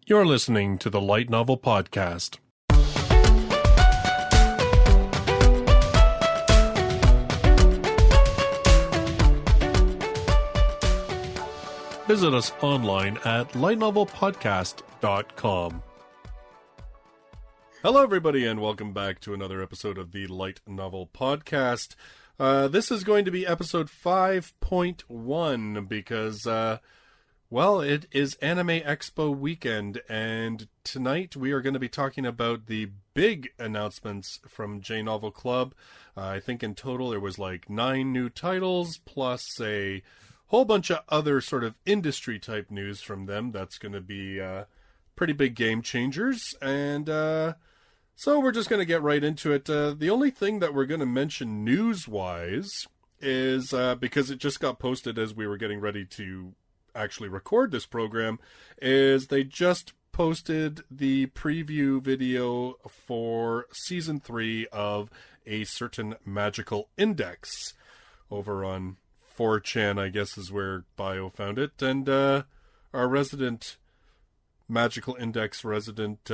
You're listening to the Light Novel Podcast. Visit us online at lightnovelpodcast.com. Hello, everybody, and welcome back to another episode of the Light Novel Podcast. This is going to be episode 5.1 because, well, it is Anime Expo weekend, and tonight we are going to be talking about the big announcements from J-Novel Club. I think in total there was like 9 new titles, plus a whole bunch of other sort of industry-type news from them. That's going to be pretty big game changers, and so we're just going to get right into it. The only thing that we're going to mention news-wise is, because it just got posted as we were getting ready to actually record this program, is they just posted the preview video for Season 3 of A Certain Magical Index over on 4chan, I guess is where Bio found it, and our resident Magical Index resident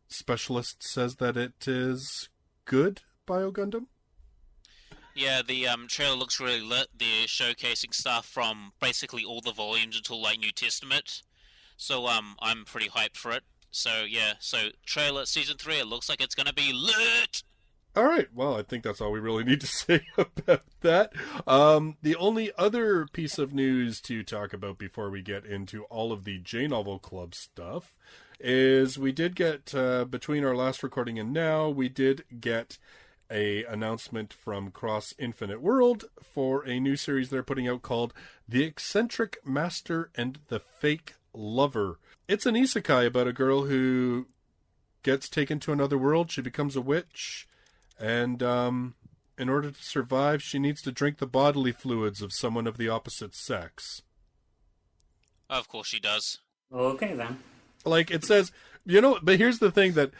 specialist says that it is good, Bio-Gundam? Yeah, the trailer looks really lit. They're showcasing stuff from basically all the volumes until like New Testament. So I'm pretty hyped for it. So yeah, trailer Season 3, it looks like it's gonna be lit! Alright, well, I think that's all we really need to say about that. The only other piece of news to talk about before we get into all of the J-Novel Club stuff is we did get, between our last recording and now, we did get a announcement from Cross Infinite World for a new series they're putting out called The Eccentric Master and the Fake Lover. It's an isekai about a girl who gets taken to another world. She becomes a witch, and in order to survive, she needs to drink the bodily fluids of someone of the opposite sex. Of course she does. Okay then. Like it says, you know, but here's the thing that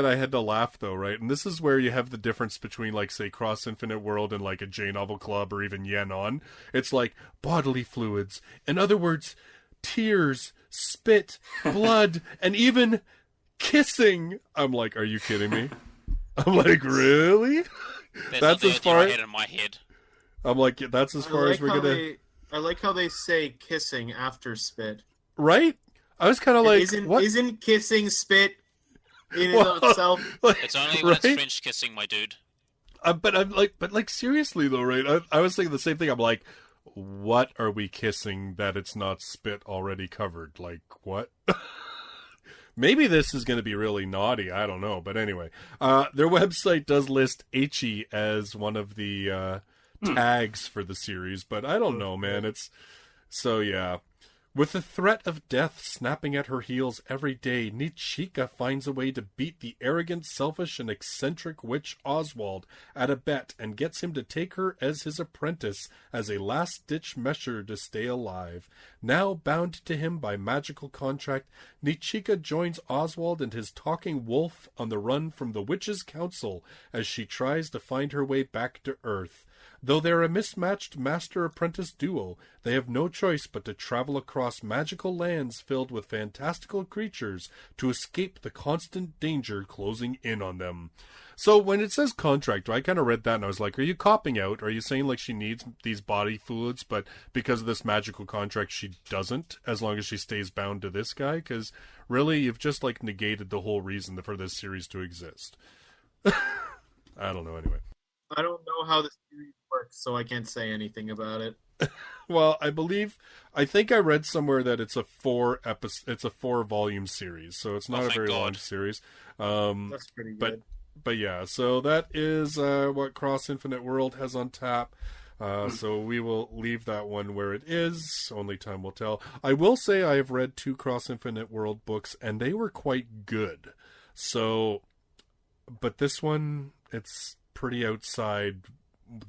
I had to laugh though, right? And this is where you have the difference between, like, say, Cross Infinite World and like a J-Novel Club or even Yen On. It's like bodily fluids. In other words, tears, spit, blood, and even kissing. I'm like, are you kidding me? I'm like, really? That's as far in my head. I'm like, that's as far as we're gonna. I like how they say kissing after spit. Right? I was kind of like, what? Isn't kissing spit in and of itself? It's only when it's French kissing, my dude. But I'm like, seriously though, right? I was thinking the same thing. I'm like, what are we kissing that it's not spit already covered? Like, what? Maybe this is going to be really naughty. I don't know. But anyway, their website does list Echi as one of the tags for the series. But I don't know, man. It's so, yeah. With the threat of death snapping at her heels every day, Nichika finds a way to beat the arrogant, selfish, and eccentric witch Oswald at a bet and gets him to take her as his apprentice as a last-ditch measure to stay alive. Now bound to him by magical contract, Nichika joins Oswald and his talking wolf on the run from the Witch's Council as she tries to find her way back to Earth. Though they're a mismatched master-apprentice duo, they have no choice but to travel across magical lands filled with fantastical creatures to escape the constant danger closing in on them. So when it says contract, I kind of read that and I was like, are you copping out? Are you saying like she needs these body fluids, but because of this magical contract she doesn't, as long as she stays bound to this guy? Because really, you've just like negated the whole reason for this series to exist. I don't know, anyway. I don't know how the series works, so I can't say anything about it. Well, I think I read somewhere that it's a 4-volume series, so it's not a very long series. That's pretty good. But yeah, so that is what Cross Infinite World has on tap. So we will leave that one where it is. Only time will tell. I will say I have read 2 Cross Infinite World books, and they were quite good. So, but this one, it's pretty outside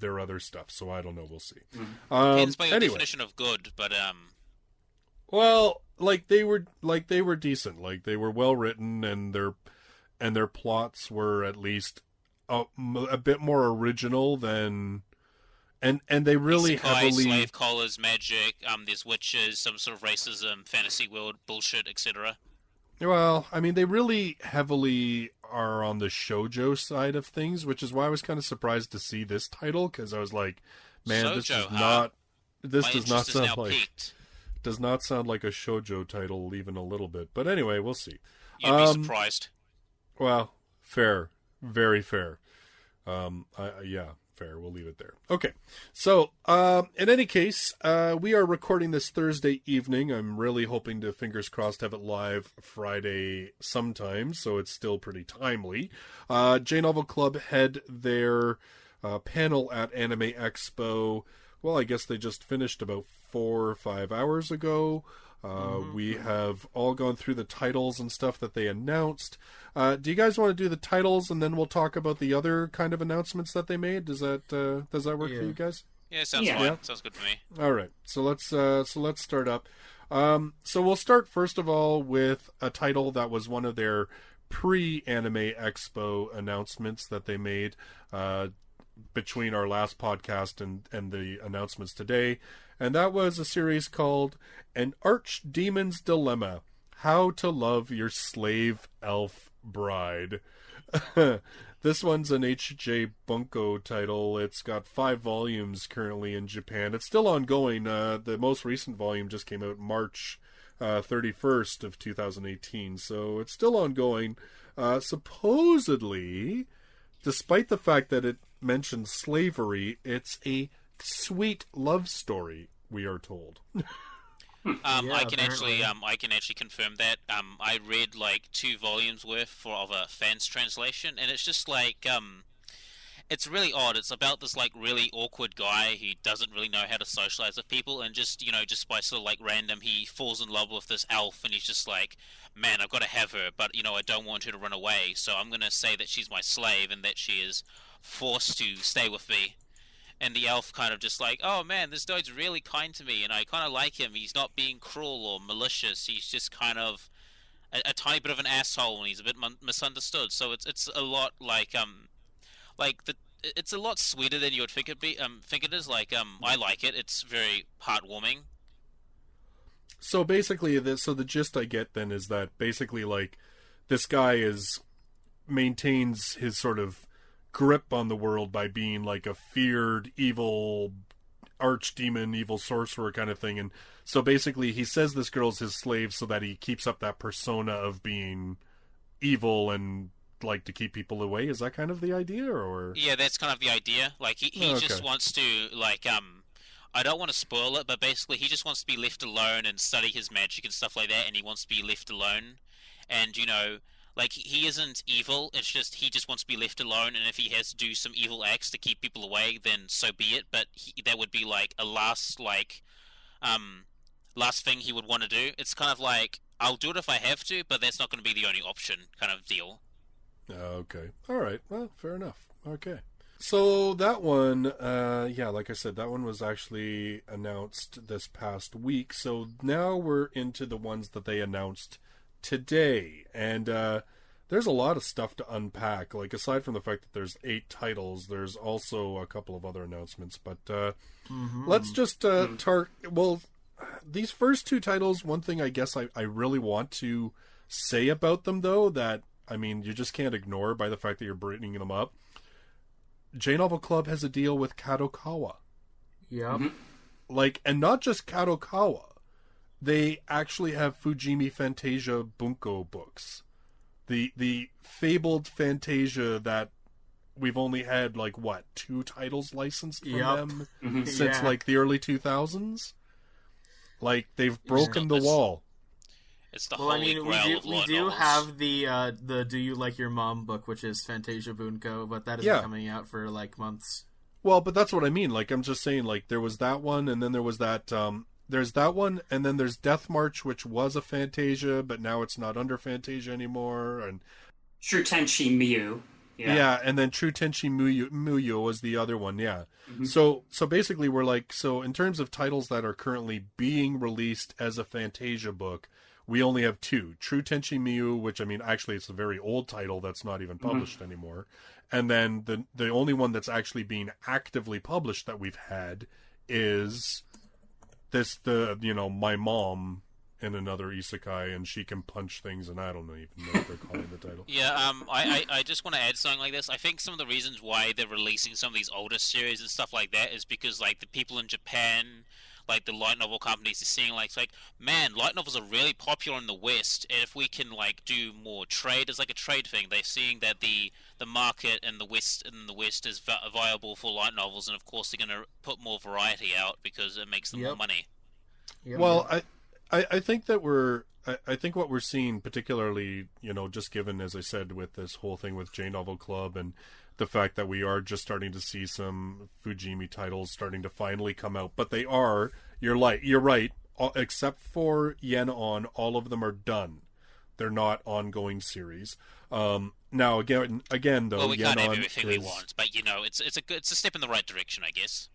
their other stuff, so I don't know. We'll see. Depends by your definition of good, but well, like they were decent. Like they were well written, and their plots were at least a bit more original than. And they really heavily slave collars, magic. There's witches, some sort of racism, fantasy world bullshit, etc. Well, I mean, they really heavily are on the shoujo side of things, which is why I was kind of surprised to see this title, because I was like, man, Sojo, huh? this My does not interest is now sound like peaked. does not sound like a shoujo title even a little bit. But anyway, we'll see. You'd be surprised. Well, fair, very fair. Yeah, fair. We'll leave it there. Okay. So, in any case, we are recording this Thursday evening. I'm really hoping to, fingers crossed, have it live Friday sometime, so it's still pretty timely. J-Novel Club had their panel at Anime Expo. Well, I guess they just finished about 4 or 5 hours ago. We have all gone through the titles and stuff that they announced. Do you guys want to do the titles and then we'll talk about the other kind of announcements that they made? Does that work for you guys? Yeah, sounds fine. Yeah. Sounds good for me. All right. So let's start up. So we'll start first of all with a title that was one of their pre-Anime Expo announcements that they made between our last podcast and the announcements today. And that was a series called An Archdemon's Dilemma: How to Love Your Slave Elf Bride. This one's an HJ Bunko title. It's got 5 volumes currently in Japan. It's still ongoing. The most recent volume just came out March 31st of 2018, so it's still ongoing. Supposedly, despite the fact that it mentions slavery, it's a sweet love story, we are told. I can actually confirm that. I read like 2 volumes worth of a fan's translation, and it's just like it's really odd. It's about this like really awkward guy who doesn't really know how to socialize with people, and just just by sort of like random, he falls in love with this elf, and he's just like, man, I've got to have her, but I don't want her to run away, so I'm gonna say that she's my slave and that she is forced to stay with me. And the elf kind of just like, oh man, this dude's really kind to me, and I kind of like him. He's not being cruel or malicious. He's just kind of a tiny bit of an asshole, and he's a bit misunderstood. So it's a lot like it's a lot sweeter than you would think it is. Like I like it. It's very heartwarming. So basically, the gist I get then is that basically like this guy maintains his sort of grip on the world by being like a feared evil archdemon, evil sorcerer kind of thing, and so basically he says this girl's his slave so that he keeps up that persona of being evil and like to keep people away. Is that kind of the idea, or? Yeah, that's kind of the idea. Like he just wants to like I don't want to spoil it, but basically he just wants to be left alone and study his magic and stuff like that, and he wants to be left alone, and like, he isn't evil, it's just he just wants to be left alone, and if he has to do some evil acts to keep people away, then so be it, but that would be, like, a last thing he would want to do. It's kind of like, I'll do it if I have to, but that's not going to be the only option kind of deal. Okay. Alright, well, fair enough. Okay. So, that one, like I said, that one was actually announced this past week, so now we're into the ones that they announced today, and there's a lot of stuff to unpack. Like, aside from the fact that there's 8 titles, there's also a couple of other announcements, but let's just these first 2 titles, one thing I guess I really want to say about them, though, that I mean you just can't ignore by the fact that you're bringing them up. J-Novel Club has a deal with Kadokawa. Yep. Like, and not just Kadokawa, they actually have Fujimi Fantasia Bunko books. The fabled Fantasia that we've only had, like, 2 titles licensed from them since, like, the early 2000s? Like, they've broken the wall. It's the holy grail of we do have the Do You Like Your Mom book, which is Fantasia Bunko, but that isn't coming out for, like, months. Well, but that's what I mean. Like, I'm just saying, like, there was that one, and then there was that, there's that one, and then there's Death March, which was a Fantasia, but now it's not under Fantasia anymore, and True Tenchi Miyu. Yeah, and then True Tenchi Muyo was the other one, yeah. Mm-hmm. So basically we're like, so in terms of titles that are currently being released as a Fantasia book, we only have 2. True Tenchi Miyu, which, I mean, actually it's a very old title that's not even published anymore. And then the only one that's actually being actively published that we've had is My Mom in another isekai, and she can punch things, and I don't even know what they're calling the title. Yeah, I just want to add something like this. I think some of the reasons why they're releasing some of these older series and stuff like that is because, like, the people in Japan, like, the light novel companies are seeing, like, man, light novels are really popular in the West, and if we can, like, do more trade as, like, a trade thing, they're seeing that the market in the West is viable for light novels, and of course they're going to put more variety out because it makes them more money. Yep. Well, I think that I think what we're seeing, particularly, just given, as I said, with this whole thing with J Novel Club and the fact that we are just starting to see some Fujimi titles starting to finally come out, but you're right, except for Yen On, all of them are done. They're not ongoing series. Now again though, well, we Yen can't have On everything we want, but it's a step in the right direction, I guess.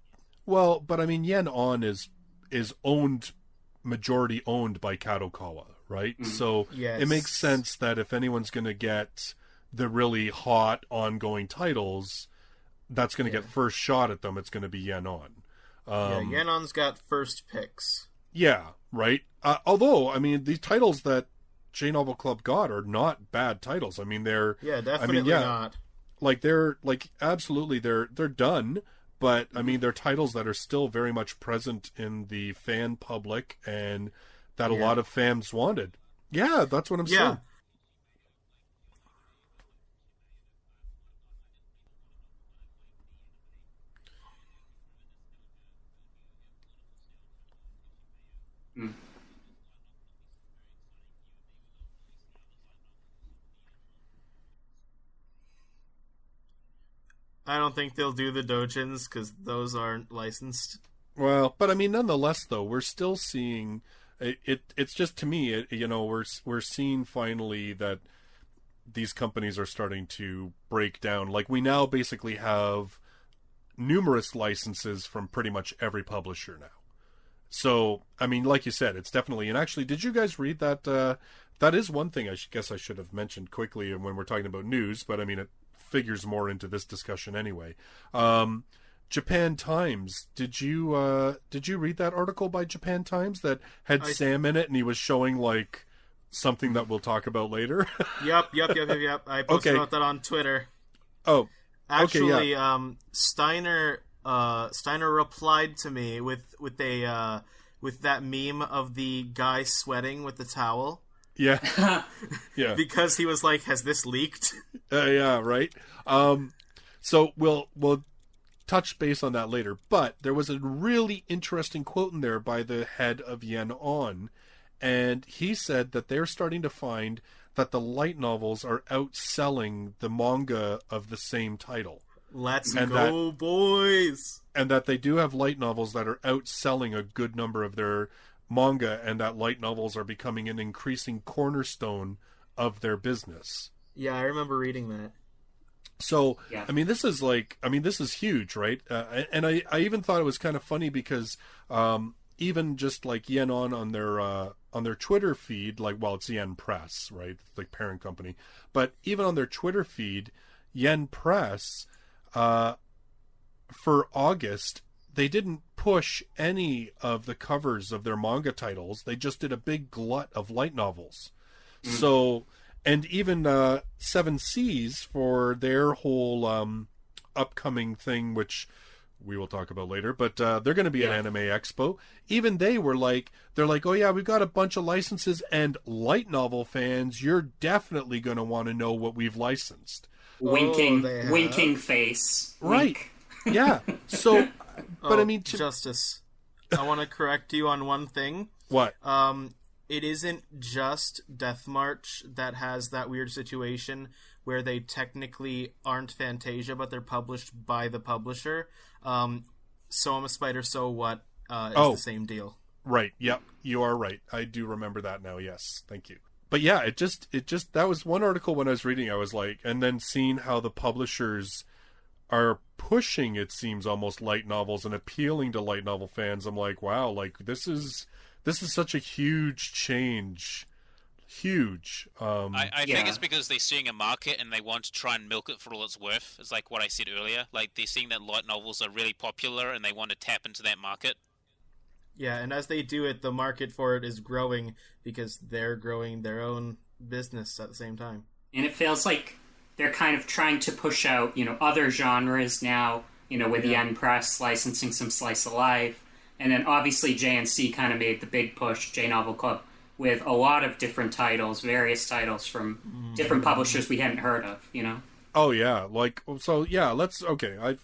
Well, but I mean, Yen On is majority owned by Kadokawa, right? Mm-hmm. So yes. It makes sense that if anyone's going to get the really hot ongoing titles, that's going to get first shot at them. It's going to be Yen On. Yen On's got first picks. Yeah, right. Although, I mean, these titles that J Novel Club got are not bad titles. I mean, they're definitely not. Like absolutely they're done. But, I mean, they're titles that are still very much present in the fan public and that a lot of fans wanted. Yeah, that's what I'm saying. I don't think they'll do the dojins because those aren't licensed. Well, but I mean, nonetheless, though, we're still seeing it. It's just, to me, we're seeing finally that these companies are starting to break down. Like, we now basically have numerous licenses from pretty much every publisher now. So, I mean, like you said, it's definitely. And actually, did you guys read that? That is one thing I guess I should have mentioned quickly when we're talking about news. But I mean, it figures more into this discussion anyway. Japan Times. Did you read that article by Japan Times that had Sam in it, and he was showing like something that we'll talk about later? Yep. I posted about that on Twitter. Oh, actually, yeah. Steiner replied to me with that meme of the guy sweating with the towel. Yeah. Yeah. Because he was like, "Has this leaked?" Yeah, right. So we'll touch base on that later. But there was a really interesting quote in there by the head of Yen On, and he said that they're starting to find that the light novels are outselling the manga of the same title. Let's go, boys! And that they do have light novels that are outselling a good number of their manga, and that light novels are becoming an increasing cornerstone of their business. Yeah, I remember reading that. So, yeah. I mean, this is huge, right? And I even thought it was kind of funny because even just like Yen on their Twitter feed, like, well, it's Yen Press, right? The parent company. But even on their Twitter feed, Yen Press, for August, they didn't push any of the covers of their manga titles. They just did a big glut of light novels. So, and even Seven Seas for their whole upcoming thing, which we will talk about later, but they're going to be at Anime Expo. Even they're like, oh yeah, we've got a bunch of licenses, and light novel fans, you're definitely going to want to know what we've licensed. Winking face. Right. Wink. Yeah. So, but I mean, Justice, I want to correct you on one thing. What? It isn't just Death March that has that weird situation where they technically aren't Fantasia, but they're published by the publisher. So I'm a Spider, So What is the same deal. Right. Yep. You are right. I do remember that now. Yes. Thank you. But yeah, it just that was one article when I was reading. I was like, and then seeing how the publishers are pushing, it seems, almost light novels and appealing to light novel fans. I'm like, wow, like this is such a huge change. Huge. I think it's because they're seeing a market and they want to try and milk it for all it's worth. It's like what I said earlier. Like, they're seeing that light novels are really popular and they want to tap into that market. Yeah, and as they do it, the market for it is growing because they're growing their own business at the same time. And it feels like they're kind of trying to push out, other genres now, with the Yen Press licensing some slice of life. And then obviously JNC kind of made the big push, J Novel Club, with a lot of different titles, various titles from different publishers we hadn't heard of, Oh yeah,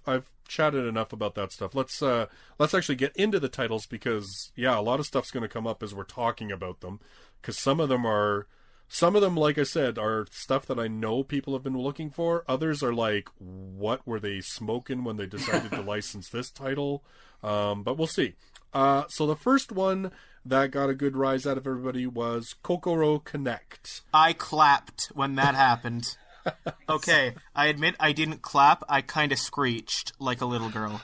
I've chatted enough about that stuff. Let's actually get into the titles because a lot of stuff's going to come up as we're talking about them, because some of them, like I said, are stuff that I know people have been looking for. Others are like, what were they smoking when they decided to license this title? But we'll see. So the first one that got a good rise out of everybody was Kokoro Connect. I clapped when that happened. Okay, I admit I didn't clap. I kind of screeched like a little girl.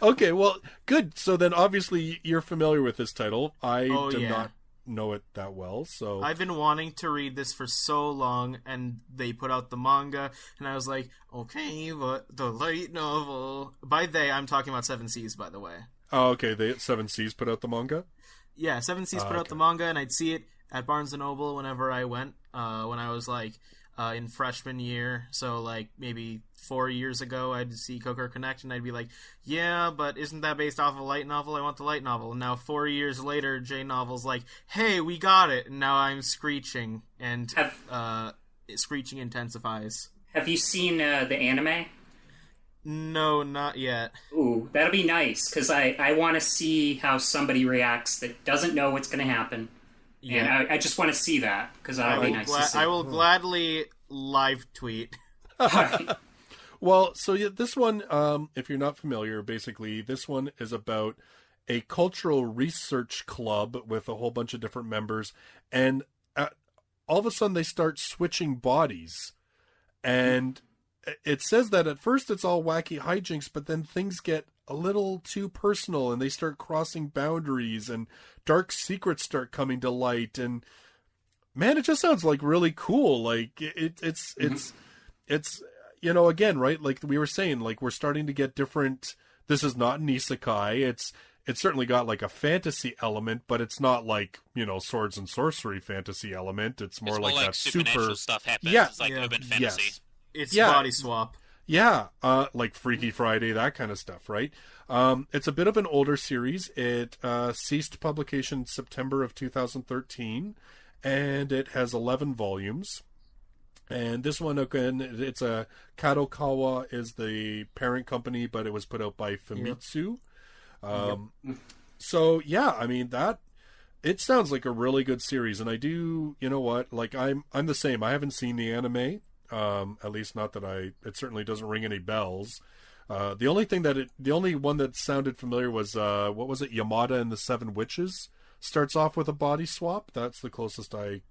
Okay, well, good. So then obviously you're familiar with this title. I did not know it that well, so... I've been wanting to read this for so long, and they put out the manga, and I was like, okay, but the light novel... By they, I'm talking about Seven Seas, by the way. Oh, okay, Seven Seas put out the manga? Yeah, Seven Seas put out the manga, and I'd see it at Barnes & Noble whenever I went, when I was like... in freshman year, so like maybe 4 years ago, I'd see Kokoro Connect, and I'd be like, yeah, but isn't that based off a light novel? I want the light novel. And now 4 years later, J Novel's like, hey, we got it, and now I'm screeching, and screeching intensifies. Have you seen the anime? No, not yet. Ooh, that'll be nice, because I want to see how somebody reacts that doesn't know what's going to happen. Yeah. And I just want to see that, because that'll be nice to see. I will gladly live tweet. Well, so this one, if you're not familiar, basically, this one is about a cultural research club with a whole bunch of different members, and all of a sudden they start switching bodies. And it says that at first it's all wacky hijinks, but then things get a little too personal, and they start crossing boundaries, and dark secrets start coming to light, and man, it just sounds like really cool. Like it's again, right? Like we were saying, like we're starting to get different. This is not an isekai. It's certainly got like a fantasy element, but it's not like swords and sorcery fantasy element. It's more like that supernatural stuff happens. Yeah, it's like urban fantasy. Yes. It's body swap. Yeah, like Freaky Friday, that kind of stuff, right? It's a bit of an older series. It ceased publication in September of 2013, and it has 11 volumes. And this one, again, it's a Kadokawa is the parent company, but it was put out by Famitsu. So, yeah, I mean, it sounds like a really good series, and I do, like, I'm the same. I haven't seen the anime. At least not that it certainly doesn't ring any bells. The only one that sounded familiar was, what was it? Yamada and the Seven Witches starts off with a body swap. That's the closest I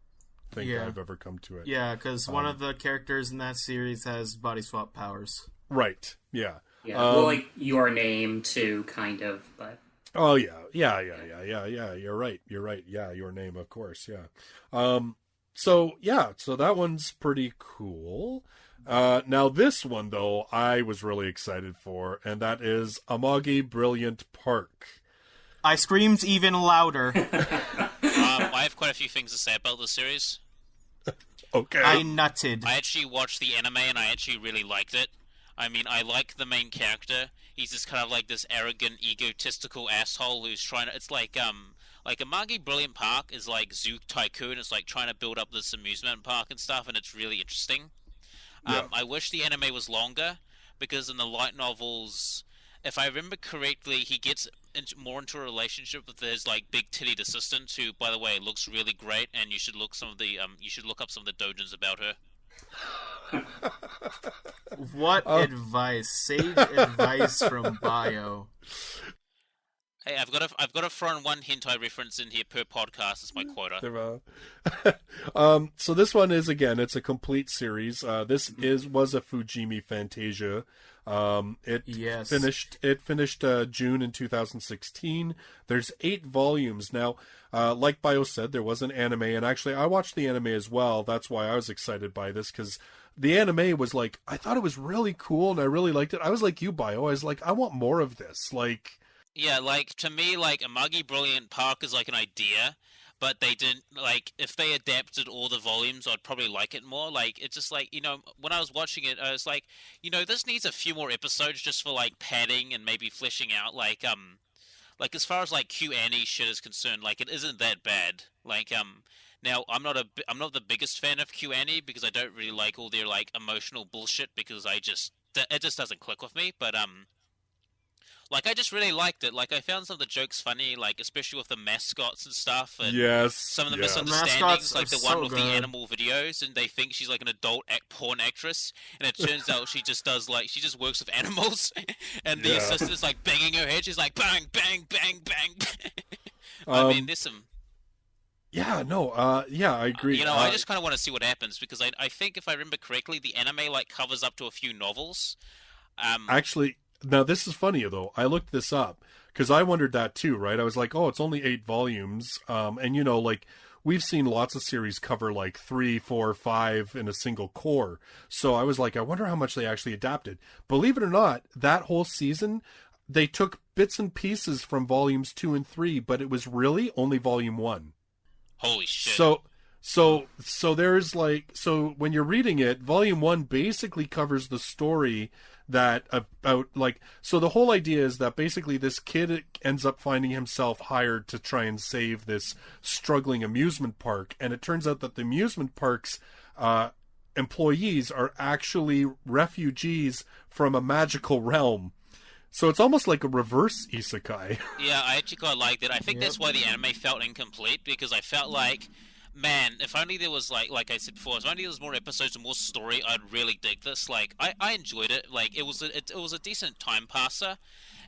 think I've ever come to it. Yeah, because one of the characters in that series has body swap powers. Right. Yeah. Yeah. Well, like Your Name too, kind of, but. Oh yeah. You're right. Yeah, Your Name, of course. Yeah. So that one's pretty cool. Now this one, though, I was really excited for, and that is Amagi Brilliant Park. I screamed even louder. I have quite a few things to say about this series. Okay. I nutted. I actually watched the anime, and I actually really liked it. I mean, I like the main character. He's just kind of like this arrogant, egotistical asshole who's trying to... It's like Amagi Brilliant Park is like Zoo Tycoon. It's like trying to build up this amusement park and stuff, and it's really interesting. I wish the anime was longer, because in the light novels, if I remember correctly, he gets more into a relationship with his like big-tittied assistant, who, by the way, looks really great, and you should look up some of the dojins about her. What advice? Sage advice from Bio. Hey, I've got to throw in one hentai reference in here per podcast. It's my quota. So this one is, again, it's a complete series. This was a Fujimi Fantasia. It finished June in 2016. There's 8 volumes now. Like Bio said, there was an anime, and actually I watched the anime as well. That's why I was excited by this, because the anime was like, I thought it was really cool, and I really liked it. I was like you, Bio. I was like, I want more of this. Like, Yeah, like, to me, like, Amagi Brilliant Park is like an idea, but they didn't, like, if they adapted all the volumes, I'd probably like it more. Like, it's just like, when I was watching it, I was like, this needs a few more episodes just for, like, padding and maybe fleshing out, like, as far as, like, Q&A shit is concerned, like, it isn't that bad. Like, now, I'm not the biggest fan of Q&A because I don't really like all their, like, emotional bullshit because it just doesn't click with me, but, like, I just really liked it. Like, I found some of the jokes funny, like, especially with the mascots and stuff, and Yes, some of the yes. misunderstandings, Mascots like are the so one with the good. animal videos, and they think she's, like, an adult porn actress, and it turns out she just does, like, she just works with animals, and the Yeah. assistant is, like, banging her head, she's like, bang, bang, bang, bang. I mean, there's some... Yeah, no, yeah, I agree. I just kind of want to see what happens, because I think, if I remember correctly, the anime, like, covers up to a few novels. Actually, now this is funny though. I looked this up because I wondered that too, right? I was like, oh, it's only 8 volumes, and like we've seen lots of series cover like 3, 4, 5 in a single core. So I was like, I wonder how much they actually adapted. Believe it or not, that whole season they took bits and pieces from volumes 2 and 3, but it was really only volume 1. Holy shit. So there's like, so when you're reading it, volume 1 basically covers the story that about, like, so the whole idea is that basically this kid ends up finding himself hired to try and save this struggling amusement park, and it turns out that the amusement park's employees are actually refugees from a magical realm. So it's almost like a reverse isekai. Yeah, I actually quite liked it. I think that's why the anime felt incomplete, because I felt like, man, if only there was, like I said before, if only there was more episodes and more story, I'd really dig this. Like, I enjoyed it. Like, it was a decent time passer,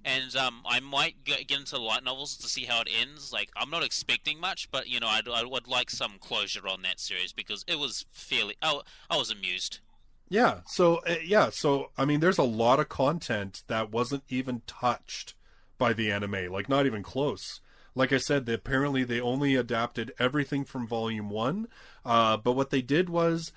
and I might get into the light novels to see how it ends. Like, I'm not expecting much, but I would like some closure on that series, because it was fairly. I was amused. So I mean, there's a lot of content that wasn't even touched by the anime, like not even close. Like I said, apparently they only adapted everything from volume 1, but what they did was,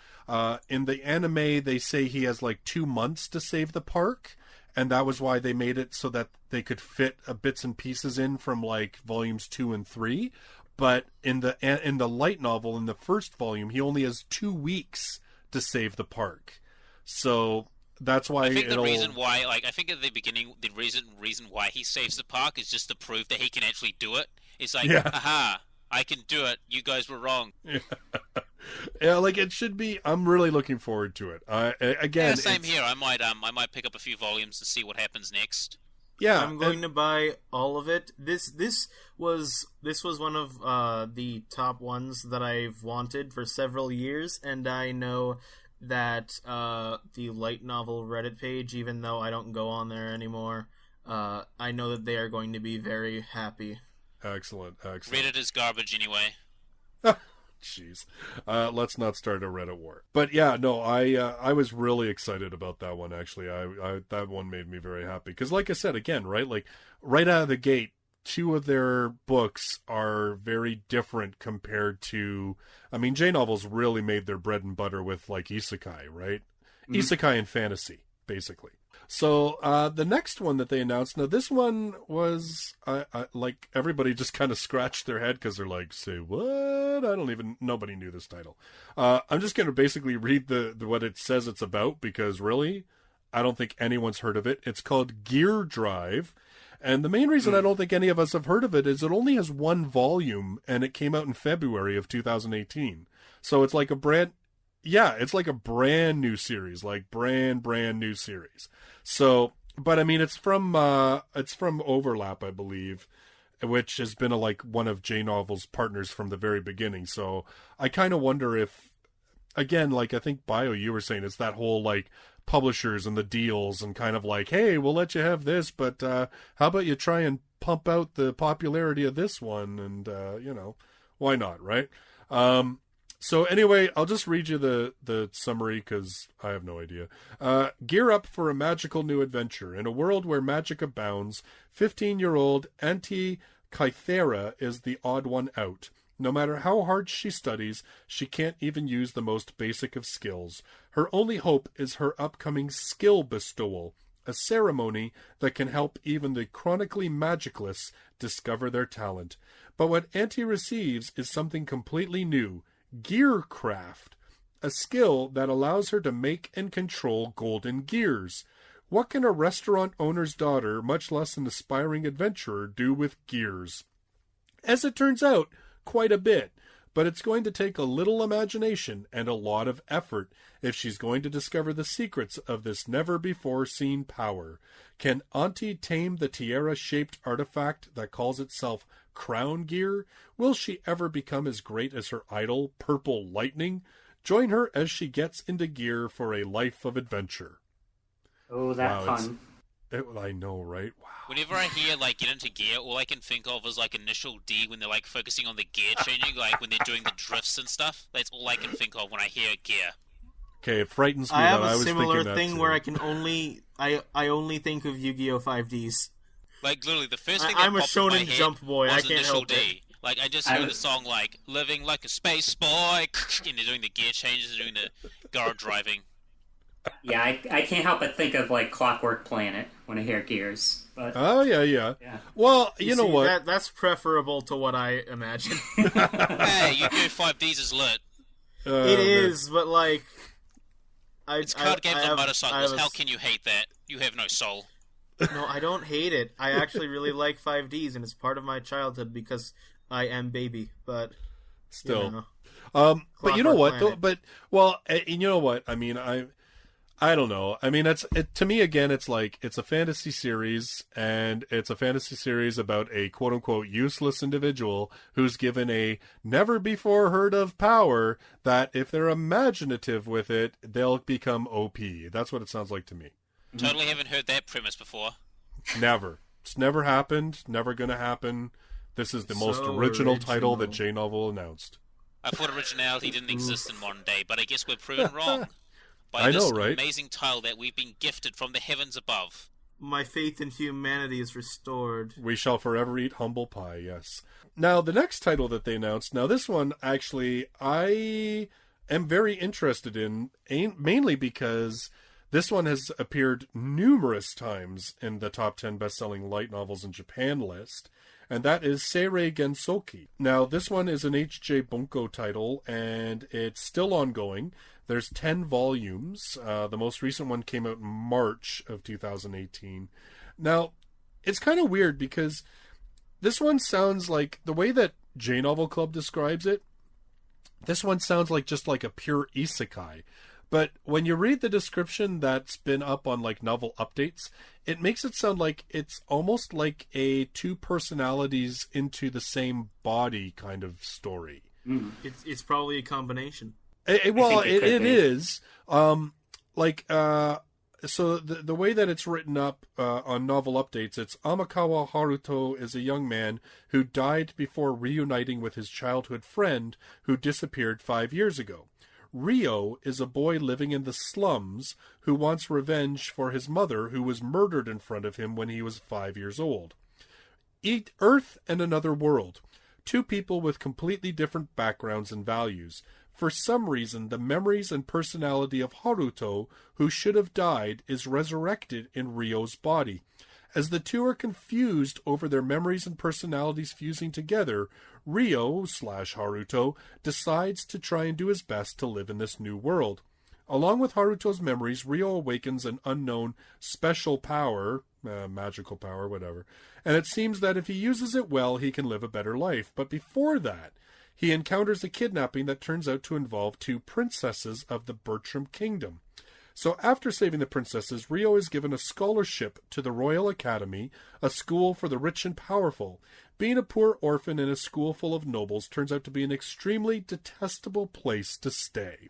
in the anime, they say he has like 2 months to save the park, and that was why they made it so that they could fit bits and pieces in from like volumes 2 and 3. But in the light novel, in the first volume, he only has 2 weeks to save the park. So that's why I think the reason why, like, I think at the beginning, the reason why he saves the park is just to prove that he can actually do it. It's like, aha, I can do it. You guys were wrong. Yeah, like it should be. I'm really looking forward to it. Again, yeah, same here. I might pick up a few volumes to see what happens next. Yeah, I'm going to buy all of it. This was one of the top ones that I've wanted for several years, and I know that the light novel Reddit page, even though I don't go on there anymore, I know that they are going to be very happy. Excellent. Reddit is garbage anyway. Jeez. Let's not start a Reddit war. But yeah, no, I was really excited about that one, actually. I that one made me very happy. Because like I said, again, right? Like, right out of the gate, 2 of their books are very different compared to... I mean, J-novels really made their bread and butter with, like, isekai, right? Mm-hmm. Isekai and fantasy, basically. So, the next one that they announced... Now, this one was... like, everybody just kind of scratched their head because they're like, say what? Nobody knew this title. I'm just going to basically read what it says it's about, because really, I don't think anyone's heard of it. It's called Gear Drive. And the main reason I don't think any of us have heard of it is it only has 1 volume, and it came out in February of 2018. So it's like a brand new series, like brand new series. So, but I mean, it's from Overlap, I believe, which has been one of J Novel's partners from the very beginning. So I kind of wonder if, again, like I think Bio, you were saying, it's that whole like publishers and the deals and kind of like, hey, we'll let you have this, but how about you try and pump out the popularity of this one, and why not, right? So anyway, I'll just read you the summary because I have no idea. Gear up for a magical new adventure. In a world where magic abounds, 15-year-old Auntie Kythera is the odd one out. No matter how hard she studies, she can't even use the most basic of skills. Her only hope is her upcoming skill bestowal, a ceremony that can help even the chronically magicless discover their talent. But what Auntie receives is something completely new, gearcraft, a skill that allows her to make and control golden gears. What can a restaurant owner's daughter, much less an aspiring adventurer, do with gears? As it turns out, quite a bit. But it's going to take a little imagination and a lot of effort if she's going to discover the secrets of this never-before-seen power. Can Auntie tame the tiara-shaped artifact that calls itself Crown Gear? Will she ever become as great as her idol, Purple Lightning? Join her as she gets into gear for a life of adventure. Oh, that fun. I know, right? Wow. Whenever I hear, like, get into gear, all I can think of is, like, initial D when they're, like, focusing on the gear changing, like, when they're doing the drifts and stuff. That's all I can think of when I hear gear. Okay, it frightens me. I have that a I was similar thinking thing that where too. I can only... I only think of Yu-Gi-Oh! 5Ds. Like, literally, the first thing I'm a that popped in my Shonen head Jump boy, I was can't initial help D. it. Like, I just heard the song, like, living like a space boy, and they're doing the gear changes, they're doing the guard driving. Yeah, I can't help but think of, like, Clockwork Planet when I hear Gears. But Oh, yeah. Well, you know what? That's preferable to what I imagine. Hey, Yu-Gi-Oh! 5Ds is lit. It is, but, like... It's card games on motorcycles. How can you hate that? You have no soul. No, I don't hate it. I actually really like 5Ds, and it's part of my childhood because I am baby, but... Still. You know. But you know what? Planet. You know what? I mean, I don't know. I mean, to me, again, it's like, it's a fantasy series, and it's a fantasy series about a quote-unquote useless individual who's given a never-before-heard-of power that, if they're imaginative with it, they'll become OP. That's what it sounds like to me. Totally haven't heard that premise before. Never. It's never happened, never gonna happen. This is the most original title that J-Novel announced. I thought originality didn't exist in modern day, but I guess we're proven wrong. By I this know, right? amazing title that we've been gifted from the heavens above. My faith in humanity is restored. We shall forever eat humble pie, yes. Now, the next title that they announced, now this one, actually, I am very interested in, mainly because this one has appeared numerous times in the top 10 best-selling light novels in Japan list, and that is Seirei Gensouki. Now, this one is an HJ Bunko title, and it's still ongoing. There's 10 volumes. The most recent one came out in March of 2018. Now, it's kind of weird because this one sounds like, the way that J-Novel Club describes it, this one sounds like just like a pure isekai. But when you read the description that's been up on like novel updates, it makes it sound like it's almost like a two personalities into the same body kind of story. It's probably a combination. Well, it is. So the way that it's written up on novel updates, it's Amakawa Haruto is a young man who died before reuniting with his childhood friend who disappeared 5 years ago. Ryo is a boy living in the slums who wants revenge for his mother who was murdered in front of him when he was 5 years old. Earth and Another World. Two people with completely different backgrounds and values. For some reason, the memories and personality of Haruto, who should have died, is resurrected in Ryo's body. As the two are confused over their memories and personalities fusing together, Ryo/Haruto decides to try and do his best to live in this new world. Along with Haruto's memories, Ryo awakens an unknown special power, magical power, whatever, and it seems that if he uses it well, he can live a better life. But before that, he encounters a kidnapping that turns out to involve two princesses of the Bertram Kingdom. So after saving the princesses, Ryo is given a scholarship to the Royal Academy, a school for the rich and powerful. Being a poor orphan in a school full of nobles turns out to be an extremely detestable place to stay.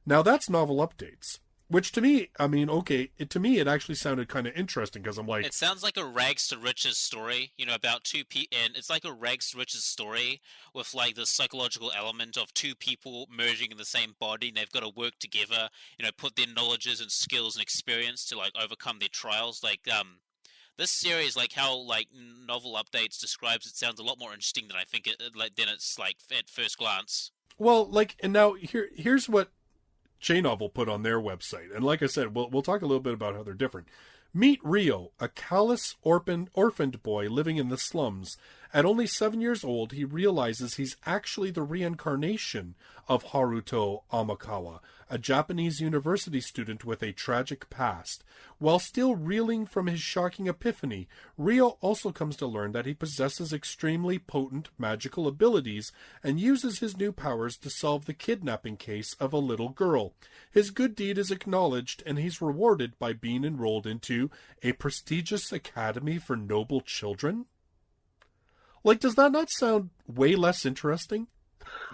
Now that's novel updates. Which to me, I mean, okay, to me it actually sounded kind of interesting because I'm like... It sounds like a rags to riches story, about two people, and it's like a rags to riches story with like the psychological element of two people merging in the same body, and they've got to work together, put their knowledges and skills and experience to like overcome their trials. Like, this series, like how like novel updates describes it, sounds a lot more interesting than I think than it's like at first glance. Well, like, and now here's what J-Novel put on their website, and like I said, we'll talk a little bit about how they're different. Meet Rio, a callous, orphaned boy living in the slums. At only 7 years old, he realizes he's actually the reincarnation of Haruto Amakawa, a Japanese university student with a tragic past. While still reeling from his shocking epiphany, Rio also comes to learn that he possesses extremely potent magical abilities and uses his new powers to solve the kidnapping case of a little girl. His good deed is acknowledged, and he's rewarded by being enrolled into a prestigious academy for noble children? Like, does that not sound way less interesting?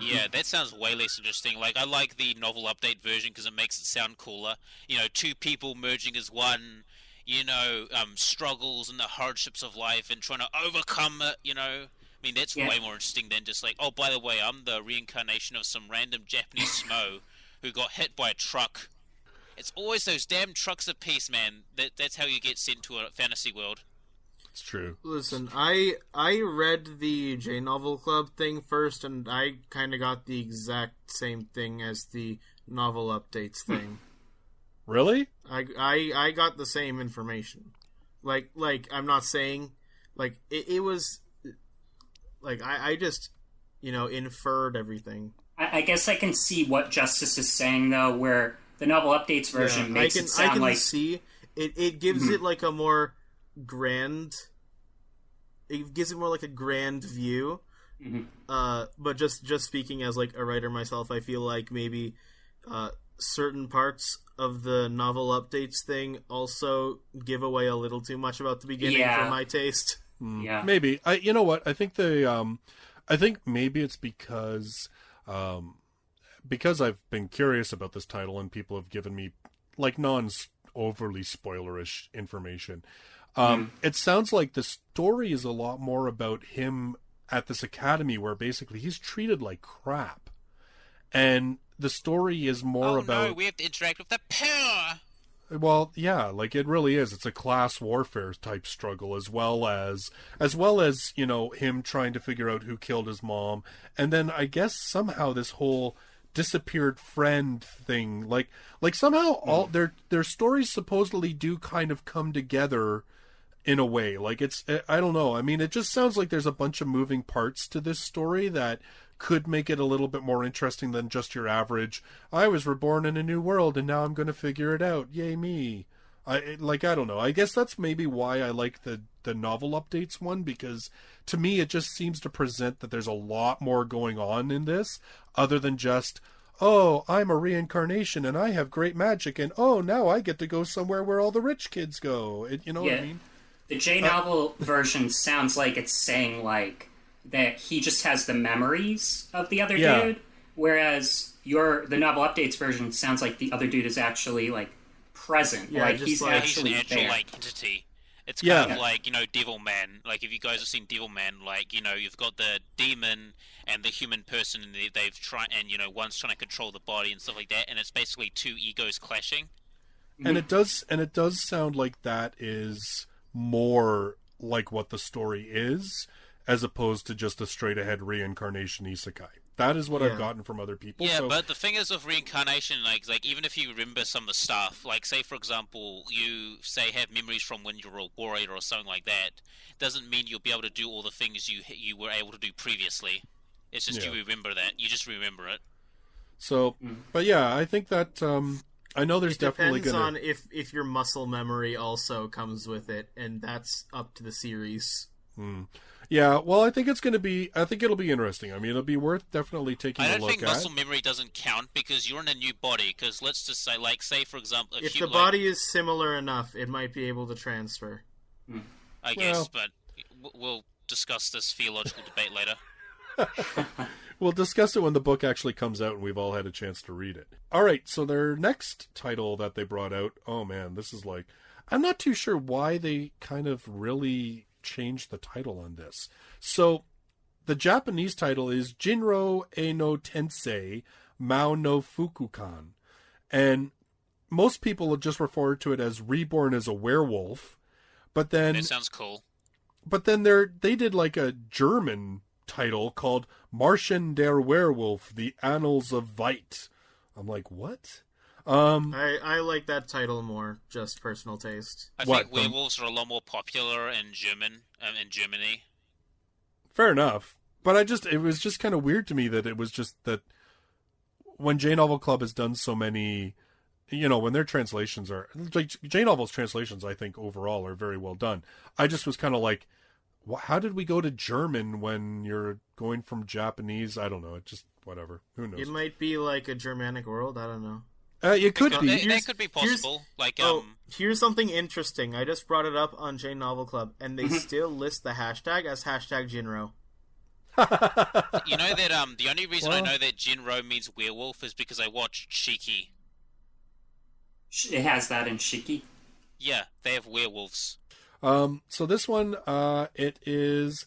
Yeah, that sounds way less interesting. Like, I like the novel update version because it makes it sound cooler. You know, two people merging as one, struggles and the hardships of life and trying to overcome it, I mean, that's way more interesting than just like, oh, by the way, I'm the reincarnation of some random Japanese smo who got hit by a truck. It's always those damn trucks of peace, man. That's how you get sent to a fantasy world. It's true. Listen, I read the J-Novel Club thing first, and I kind of got the exact same thing as the novel updates thing. Really? I got the same information. Like I'm not saying, like, it was, like, I just, inferred everything. I guess I can see what Justice is saying, though, where the novel updates version makes it sound like... see, it gives it, like, a more grand... It gives it more like a grand view. But just speaking as, like, a writer myself, I feel like maybe certain parts of the novel updates thing also give away a little too much about the beginning for my taste. Yeah. Maybe. You know what? I think I think maybe it's because I've been curious about this title and people have given me, like, non-overly spoilerish information. It sounds like the story is a lot more about him at this academy where basically he's treated like crap. And the story is more about... no, we have to interact with the power! Well, yeah, like, it really is. It's a class warfare type struggle, as well as him trying to figure out who killed his mom. And then I guess somehow this whole disappeared friend thing, like somehow all their stories supposedly do kind of come together in a way. Like, I don't know. I mean, it just sounds like there's a bunch of moving parts to this story that could make it a little bit more interesting than just your average, I was reborn in a new world and now I'm going to figure it out. Yay me. I don't know. I guess that's maybe why I like the novel updates one, because to me it just seems to present that there's a lot more going on in this other than just, oh, I'm a reincarnation and I have great magic and oh, now I get to go somewhere where all the rich kids go. What I mean? The J-Novel version sounds like it's saying, like, that he just has the memories of the other dude, whereas the novel updates version sounds like the other dude is actually, like, present. Yeah, like, he's actually he's an actual there. like entity. It's kind of like, Devilman. Like, if you guys have seen Devilman, like, you've got the demon and the human person, and they've tried, and, one's trying to control the body and stuff like that, and it's basically two egos clashing. And it does sound like that is more like what the story is, as opposed to just a straight-ahead reincarnation isekai. That is what I've gotten from other people. Yeah, but the thing is with reincarnation, like even if you remember some of the stuff, like, say, for example, you, have memories from when you were a warrior or something like that, doesn't mean you'll be able to do all the things you were able to do previously. It's just you remember that. You just remember it. So, but yeah, I think that... I know there's definitely depends on if your muscle memory also comes with it, and that's up to the series. Yeah, well, I think it'll be interesting. I mean, it'll be worth definitely taking a look at. I don't think muscle memory doesn't count because you're in a new body. Because let's just say, like, say for example, if the body is similar enough, it might be able to transfer. I guess, but we'll discuss this theological debate later. We'll discuss it when the book actually comes out and we've all had a chance to read it. All right, so their next title that they brought out, oh man, this is like, I'm not too sure why they kind of really changed the title on this. So the Japanese title is Jinrou e no Tensei Maou no Fukukan. And most people would just refer to it as Reborn as a Werewolf. But then... It sounds cool. But then they did like a German title called Marchen der Werwolf, the Annals of Veight. I'm like, what? I like that title more, just personal taste. I think werewolves are a lot more popular in Germany. Fair enough. But it was just kind of weird to me that it was just that when J-Novel Club has done so many, when their translations are, like J-Novel's translations, I think overall are very well done. I just was kind of like, how did we go to German when you're going from Japanese? I don't know. It just, whatever. Who knows? It might be like a Germanic world. I don't know. It could be. That could be possible. Here's something interesting. I just brought it up on J-Novel Club, and they still list the hashtag as hashtag Jinrou. You know that the only reason I know that Jinrou means werewolf is because I watched Shiki. It has that in Shiki? Yeah, they have werewolves. So this one, it is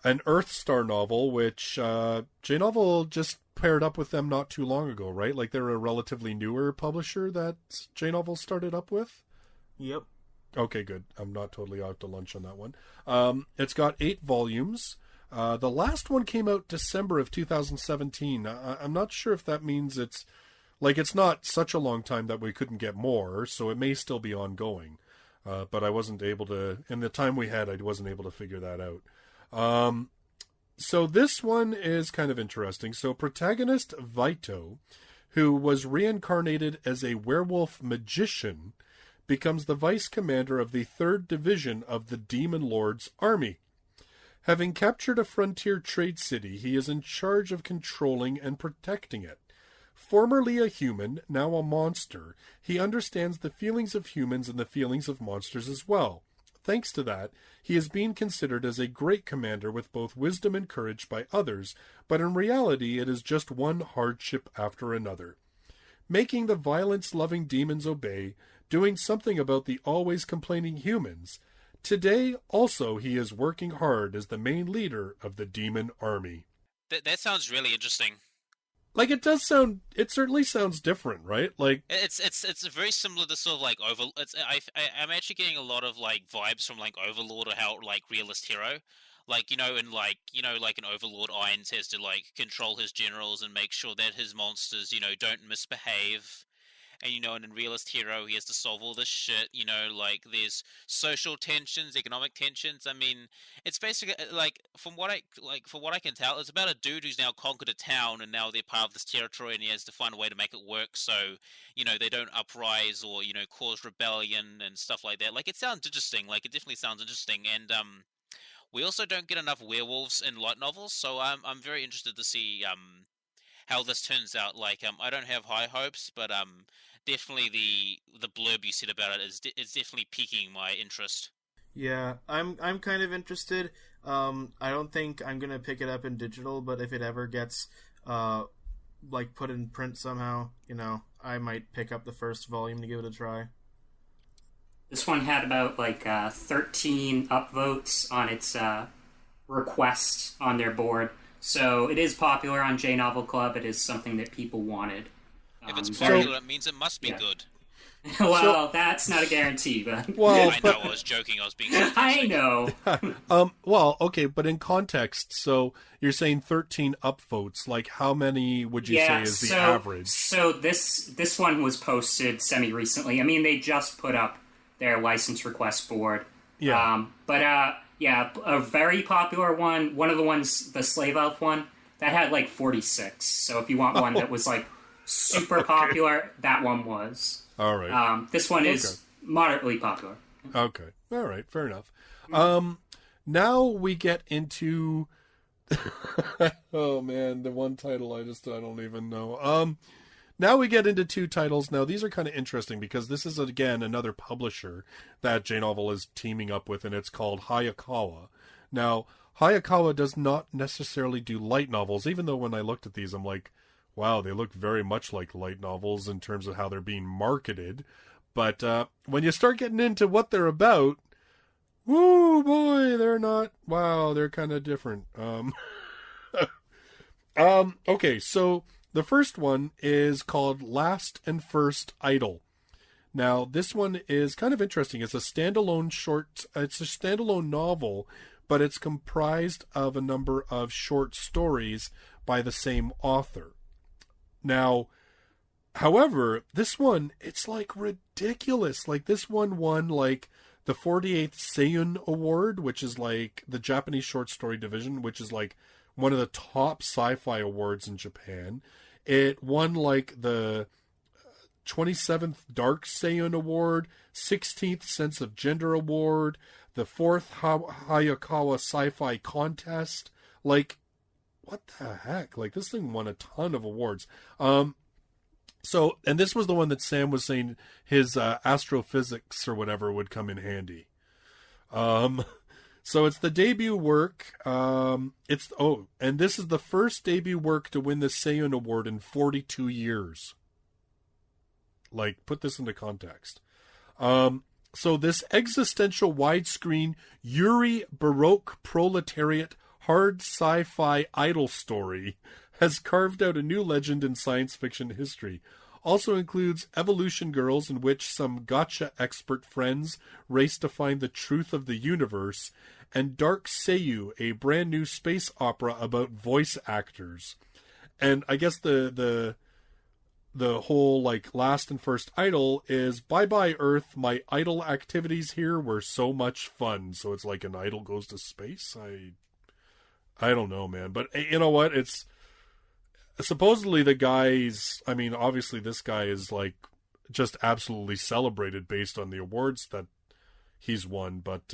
an Earthstar novel, which J-Novel just paired up with them not too long ago, right? Like they're a relatively newer publisher that J-Novel started up with? Yep. Okay, good. I'm not totally out to lunch on that one. It's got 8 volumes. The last one came out December of 2017. I'm not sure if that means it's not such a long time that we couldn't get more, so it may still be ongoing. But I wasn't able to, in the time we had, I wasn't able to figure that out. So this one is kind of interesting. So protagonist Veight, who was reincarnated as a werewolf magician, becomes the vice commander of the 3rd Division of the Demon Lord's army. Having captured a frontier trade city, he is in charge of controlling and protecting it. Formerly a human, now a monster, he understands the feelings of humans and the feelings of monsters as well. Thanks to that, he is being considered as a great commander with both wisdom and courage by others, but in reality it is just one hardship after another. Making the violence-loving demons obey, doing something about the always complaining humans. Today, also, he is working hard as the main leader of the demon army. That sounds really interesting. Like, it certainly sounds different, right? Like, it's very similar to sort of like I'm actually getting a lot of like vibes from like Overlord or how like realist hero, like in like an Overlord Irons has to like control his generals and make sure that his monsters don't misbehave. And in Realist Hero, he has to solve all this shit, like, there's social tensions, economic tensions. I mean, it's basically, like, from what I can tell, it's about a dude who's now conquered a town, and now they're part of this territory, and he has to find a way to make it work so, they don't uprise or, cause rebellion and stuff like that. Like, it sounds interesting. Like, it definitely sounds interesting, and, we also don't get enough werewolves in light novels, so I'm very interested to see, how this turns out. Like, I don't have high hopes, but, definitely the blurb you said about it is definitely piquing my interest. Yeah, I'm kind of interested. I don't think I'm gonna pick it up in digital, but if it ever gets like put in print somehow, I might pick up the first volume to give it a try. This one had about 13 upvotes on its request on their board, so it is popular on J-Novel Club. It is something that people wanted. If it's popular, it means it must be good. Well, that's not a guarantee, but... Well, I know, I was joking, I was being sarcastic. I know! Well, okay, but in context, so you're saying 13 upvotes, like how many would you say is the average? So this one was posted semi-recently. I mean, they just put up their license request board. Yeah. A very popular one of the ones, the Slave Elf one, that had 46. So if you want one that was super popular, that one was. All right. This one is moderately popular. Okay. All right. Fair enough. Now we get into... oh, man. The one title I don't even know. Now we get into 2 titles. Now, these are kind of interesting because this is, again, another publisher that J-Novel is teaming up with, and it's called Hayakawa. Now, Hayakawa does not necessarily do light novels, even though when I looked at these, I'm like, wow, they look very much like light novels in terms of how they're being marketed. But when you start getting into what they're about, woo, boy, they're not. Wow, they're kind of different. Okay, so the first one is called Last and First Idol. Now, this one is kind of interesting. It's a standalone novel, but it's comprised of a number of short stories by the same author. Now, However, this one, it's like ridiculous. Like this one won like the 48th Seiyun Award, which is like the Japanese short story division, which is like one of the top sci-fi awards in Japan. It won like the 27th Dark Seiyun Award, 16th Sense of Gender Award, the 4th Hayakawa Sci-Fi Contest. Like, what the heck? Like, this thing won a ton of awards. So, and this was the one that Sam was saying his astrophysics or whatever would come in handy. So it's the debut work. And this is the first debut work to win the Seiyun Award in 42 years. Like, put this into context. So this existential widescreen Yuri Baroque proletariat hard sci-fi idol story has carved out a new legend in science fiction history. Also includes Evolution Girls, in which some gotcha expert friends race to find the truth of the universe, and Dark Seiyu, a brand new space opera about voice actors. And I guess the whole like last and first idol is Bye Bye Earth, my idol activities here were so much fun. So it's like an idol goes to space. I don't know, man, but you know what? It's supposedly the guy's, I mean, obviously this guy is like just absolutely celebrated based on the awards that he's won, but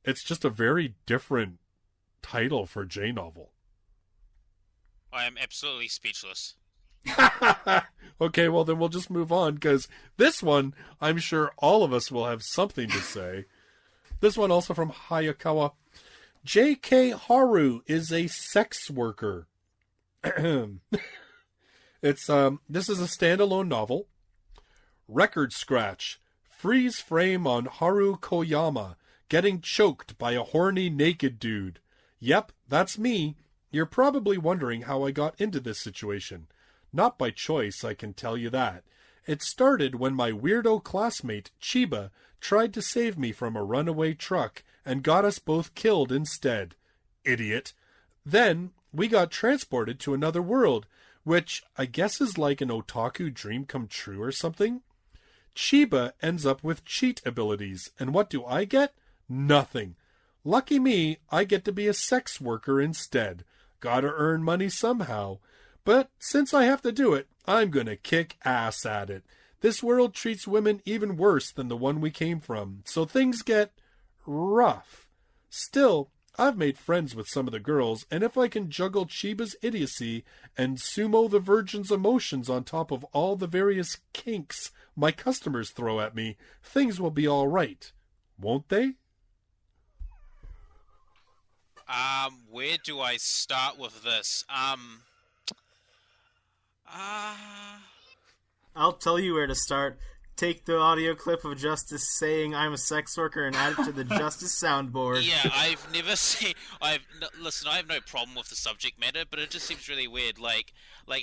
it's just a very different title for J-novel. I am absolutely speechless. Okay, well then we'll just move on, because this one, I'm sure all of us will have something to say. This one also from Hayakawa. J.K. Haru is a sex worker. This is a standalone novel. Record scratch. Freeze frame on Haru Koyama getting choked by a horny naked dude. Yep, that's me. You're probably wondering how I got into this situation. Not by choice, I can tell you that. It started when my weirdo classmate, Chiba, tried to save me from a runaway truck and got us both killed instead. Idiot. Then we got transported to another world, which I guess is like an otaku dream come true or something. Chiba ends up with cheat abilities, and what do I get? Nothing. Lucky me, I get to be a sex worker instead. Gotta earn money somehow. But since I have to do it, I'm gonna kick ass at it. This world treats women even worse than the one we came from, so things get rough. Still, I've made friends with some of the girls, and if I can juggle Chiba's idiocy and sumo the virgin's emotions on top of all the various kinks my customers throw at me, things will be all right. Won't they? Where do I start with this? I'll tell you where to start. Take the audio clip of Justus saying I'm a sex worker and add it to the Justus soundboard. Yeah, I've never seen. Listen, I have no problem with the subject matter, but it just seems really weird. Like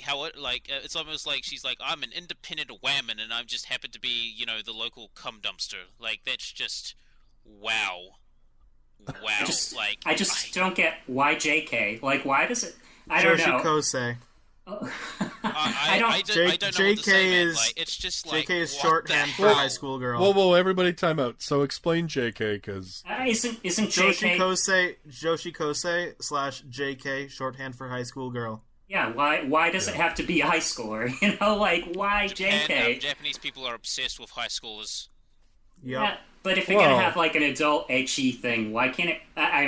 how it, it's almost like she's like, I'm an independent whammon, and I'm just happen to be, the local cum dumpster. Like, that's just wow. I just don't get why JK. Like, why does it? I don't know. Joshi I don't know what to say, man. Like, it's just like, JK is what shorthand for high school girl. Whoa, everybody time out. So explain JK, because... Isn't Joshi JK... Kosei / JK, shorthand for high school girl. Yeah, why does it have to be a high schooler? Like, why JK? Japanese people are obsessed with high schoolers. Yep. Yeah, but if you're gonna have like an adult ecchi thing, why can't it? I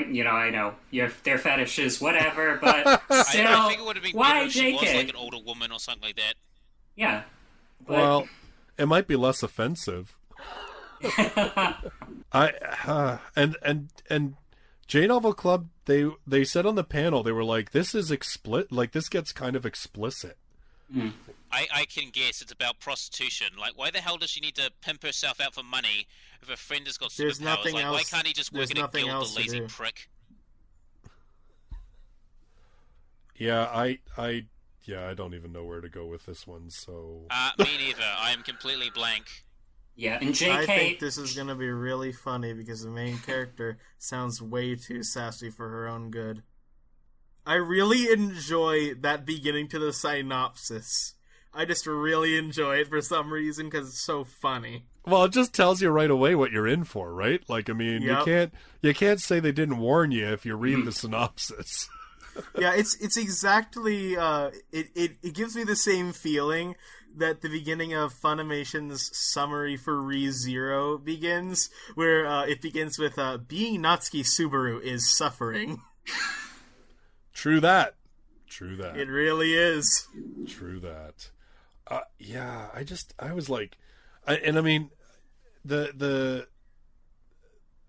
know their fetishes, whatever, but still, I think it would have been why better if she JK? was like an older woman or something like that. Yeah. But... Well, it might be less offensive. And J-Novel Club, they said on the panel, they were like, this is like this gets kind of explicit. Mm. I can guess it's about prostitution. Like, why the hell does she need to pimp herself out for money if her friend has got There's superpowers? nothing Like, else, why can't he just work in a guild, the lazy prick? Yeah, I don't even know where to go with this one, so... Me neither. I am completely blank. Yeah, and JK... I think this is going to be really funny because the main character sounds way too sassy for her own good. I really enjoy that beginning to the synopsis I just really enjoy it for some reason because it's so funny. Well, it just tells you right away what you're in for, right? Like, I mean, Yep. you can't say they didn't warn you if you read the synopsis. Yeah, it's exactly it gives me the same feeling that the beginning of Funimation's summary for ReZero begins, where it begins with being Natsuki Subaru is suffering. True that. It really is. True that. Yeah, I was like, I mean, the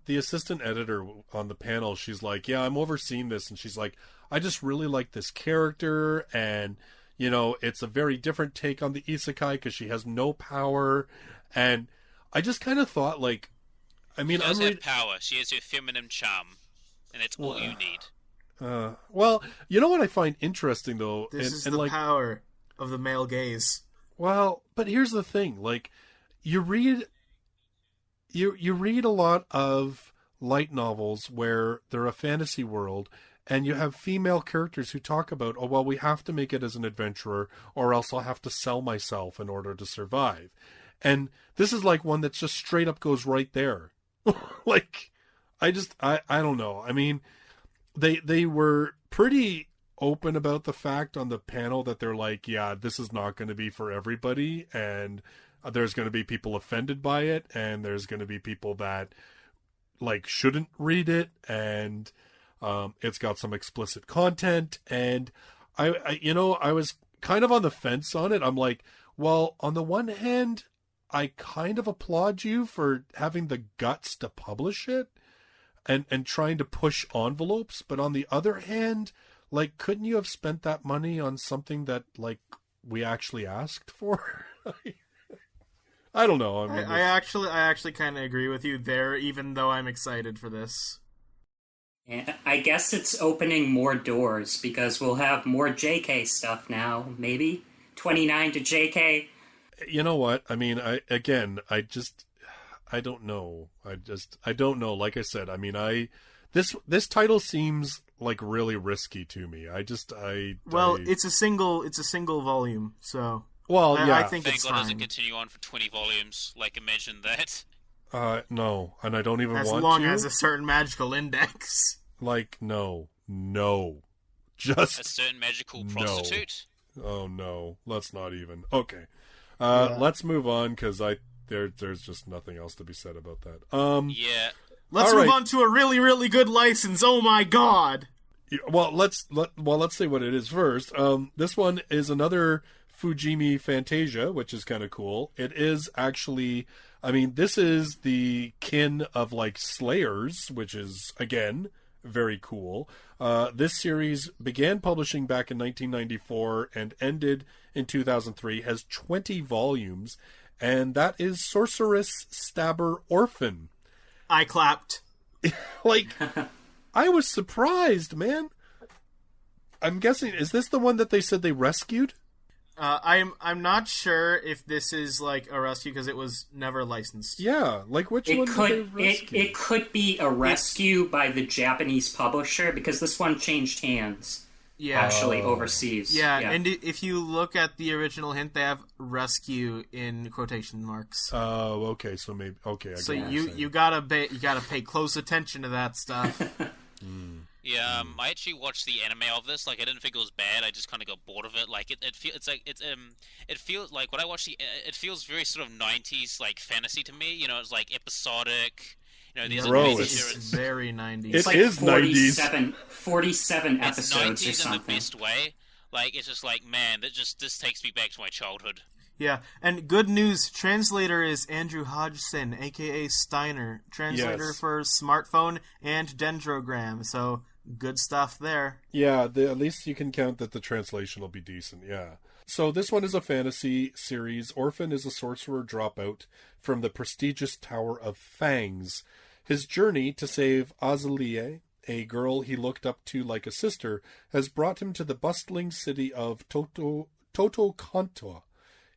assistant editor on the panel, she's like, yeah, I'm overseeing this, and she's like, I just really like this character, and you know, it's a very different take on the isekai because she has no power, and I just kind of thought, like, I mean, She does have power. She has her feminine charm, and that's all you need. Well, you know what I find interesting though, This is and the like, power of the male gaze. well, but here's the thing, like, you read a lot of light novels where they're a fantasy world, and you have female characters who talk about, oh, well, we have to make it as an adventurer, or else I'll have to sell myself in order to survive. And this is like one that just straight up goes right there. Like, I don't know. I mean, they were pretty open about the fact on the panel that they're like, yeah, this is not going to be for everybody, and there's going to be people offended by it, and there's going to be people that like shouldn't read it, and it's got some explicit content, and I was kind of on the fence on it. I'm like, well, on the one hand, I kind of applaud you for having the guts to publish it and trying to push envelopes, but on the other hand, like, couldn't you have spent that money on something that like we actually asked for? I don't know. I mean, I actually kind of agree with you there, even though I'm excited for this. And I guess it's opening more doors because we'll have more JK stuff now, maybe 29 to JK. You know what? I mean, I don't know. I don't know. Like I said, I mean, this title seems like really risky to me. It's a single volume, so well, yeah. I think Thank it's God it fine. doesn't continue on for 20 volumes. Like, imagine that. No, and I don't even As want long to. as a certain magical index. Like, no, just A certain magical no. prostitute. Oh no, let's not even. Okay, Yeah. let's move on because there's just nothing else to be said about that. Yeah. Let's all move right. on to a really, really good license. Oh my god! Well, let's say what it is first. This one is another Fujimi Fantasia, which is kind of cool. It is actually, I mean, this is the kin of like Slayers, which is again very cool. This series began publishing back in 1994 and ended in 2003. Has 20 volumes, and that is Sorceress Stabber Orphan. I clapped. Like, I was surprised, man. I'm guessing, is this the one that they said they rescued? I'm not sure if this is like a rescue because it was never licensed. Yeah, like which one did they rescue? It could be a rescue by the Japanese publisher because this one changed hands. Yeah, Actually, overseas. yeah. And if you look at the original hint, they have "rescue" in quotation marks. Oh, okay. So maybe okay. So you gotta pay close attention to that stuff. Yeah, I actually watched the anime of this. Like, I didn't think it was bad. I just kind of got bored of it. Like, it feels like when I watch it feels very sort of 90s like fantasy to me. You know, it's like episodic. You know, these Bro, adventures. It's very 90s. It like is 47 It's episodes 90s or in something. the best way. Like, it's just like, man, this takes me back to my childhood. Yeah, and good news, translator is Andrew Hodgson, a.k.a. Steiner. Translator Yes. for Smartphone and Dendrogram, so good stuff there. Yeah, at least you can count that the translation will be decent. Yeah. So this one is a fantasy series. Orphan is a sorcerer dropout from the prestigious Tower of Fangs. His journey to save Azalie, a girl he looked up to like a sister, has brought him to the bustling city of Totokanto.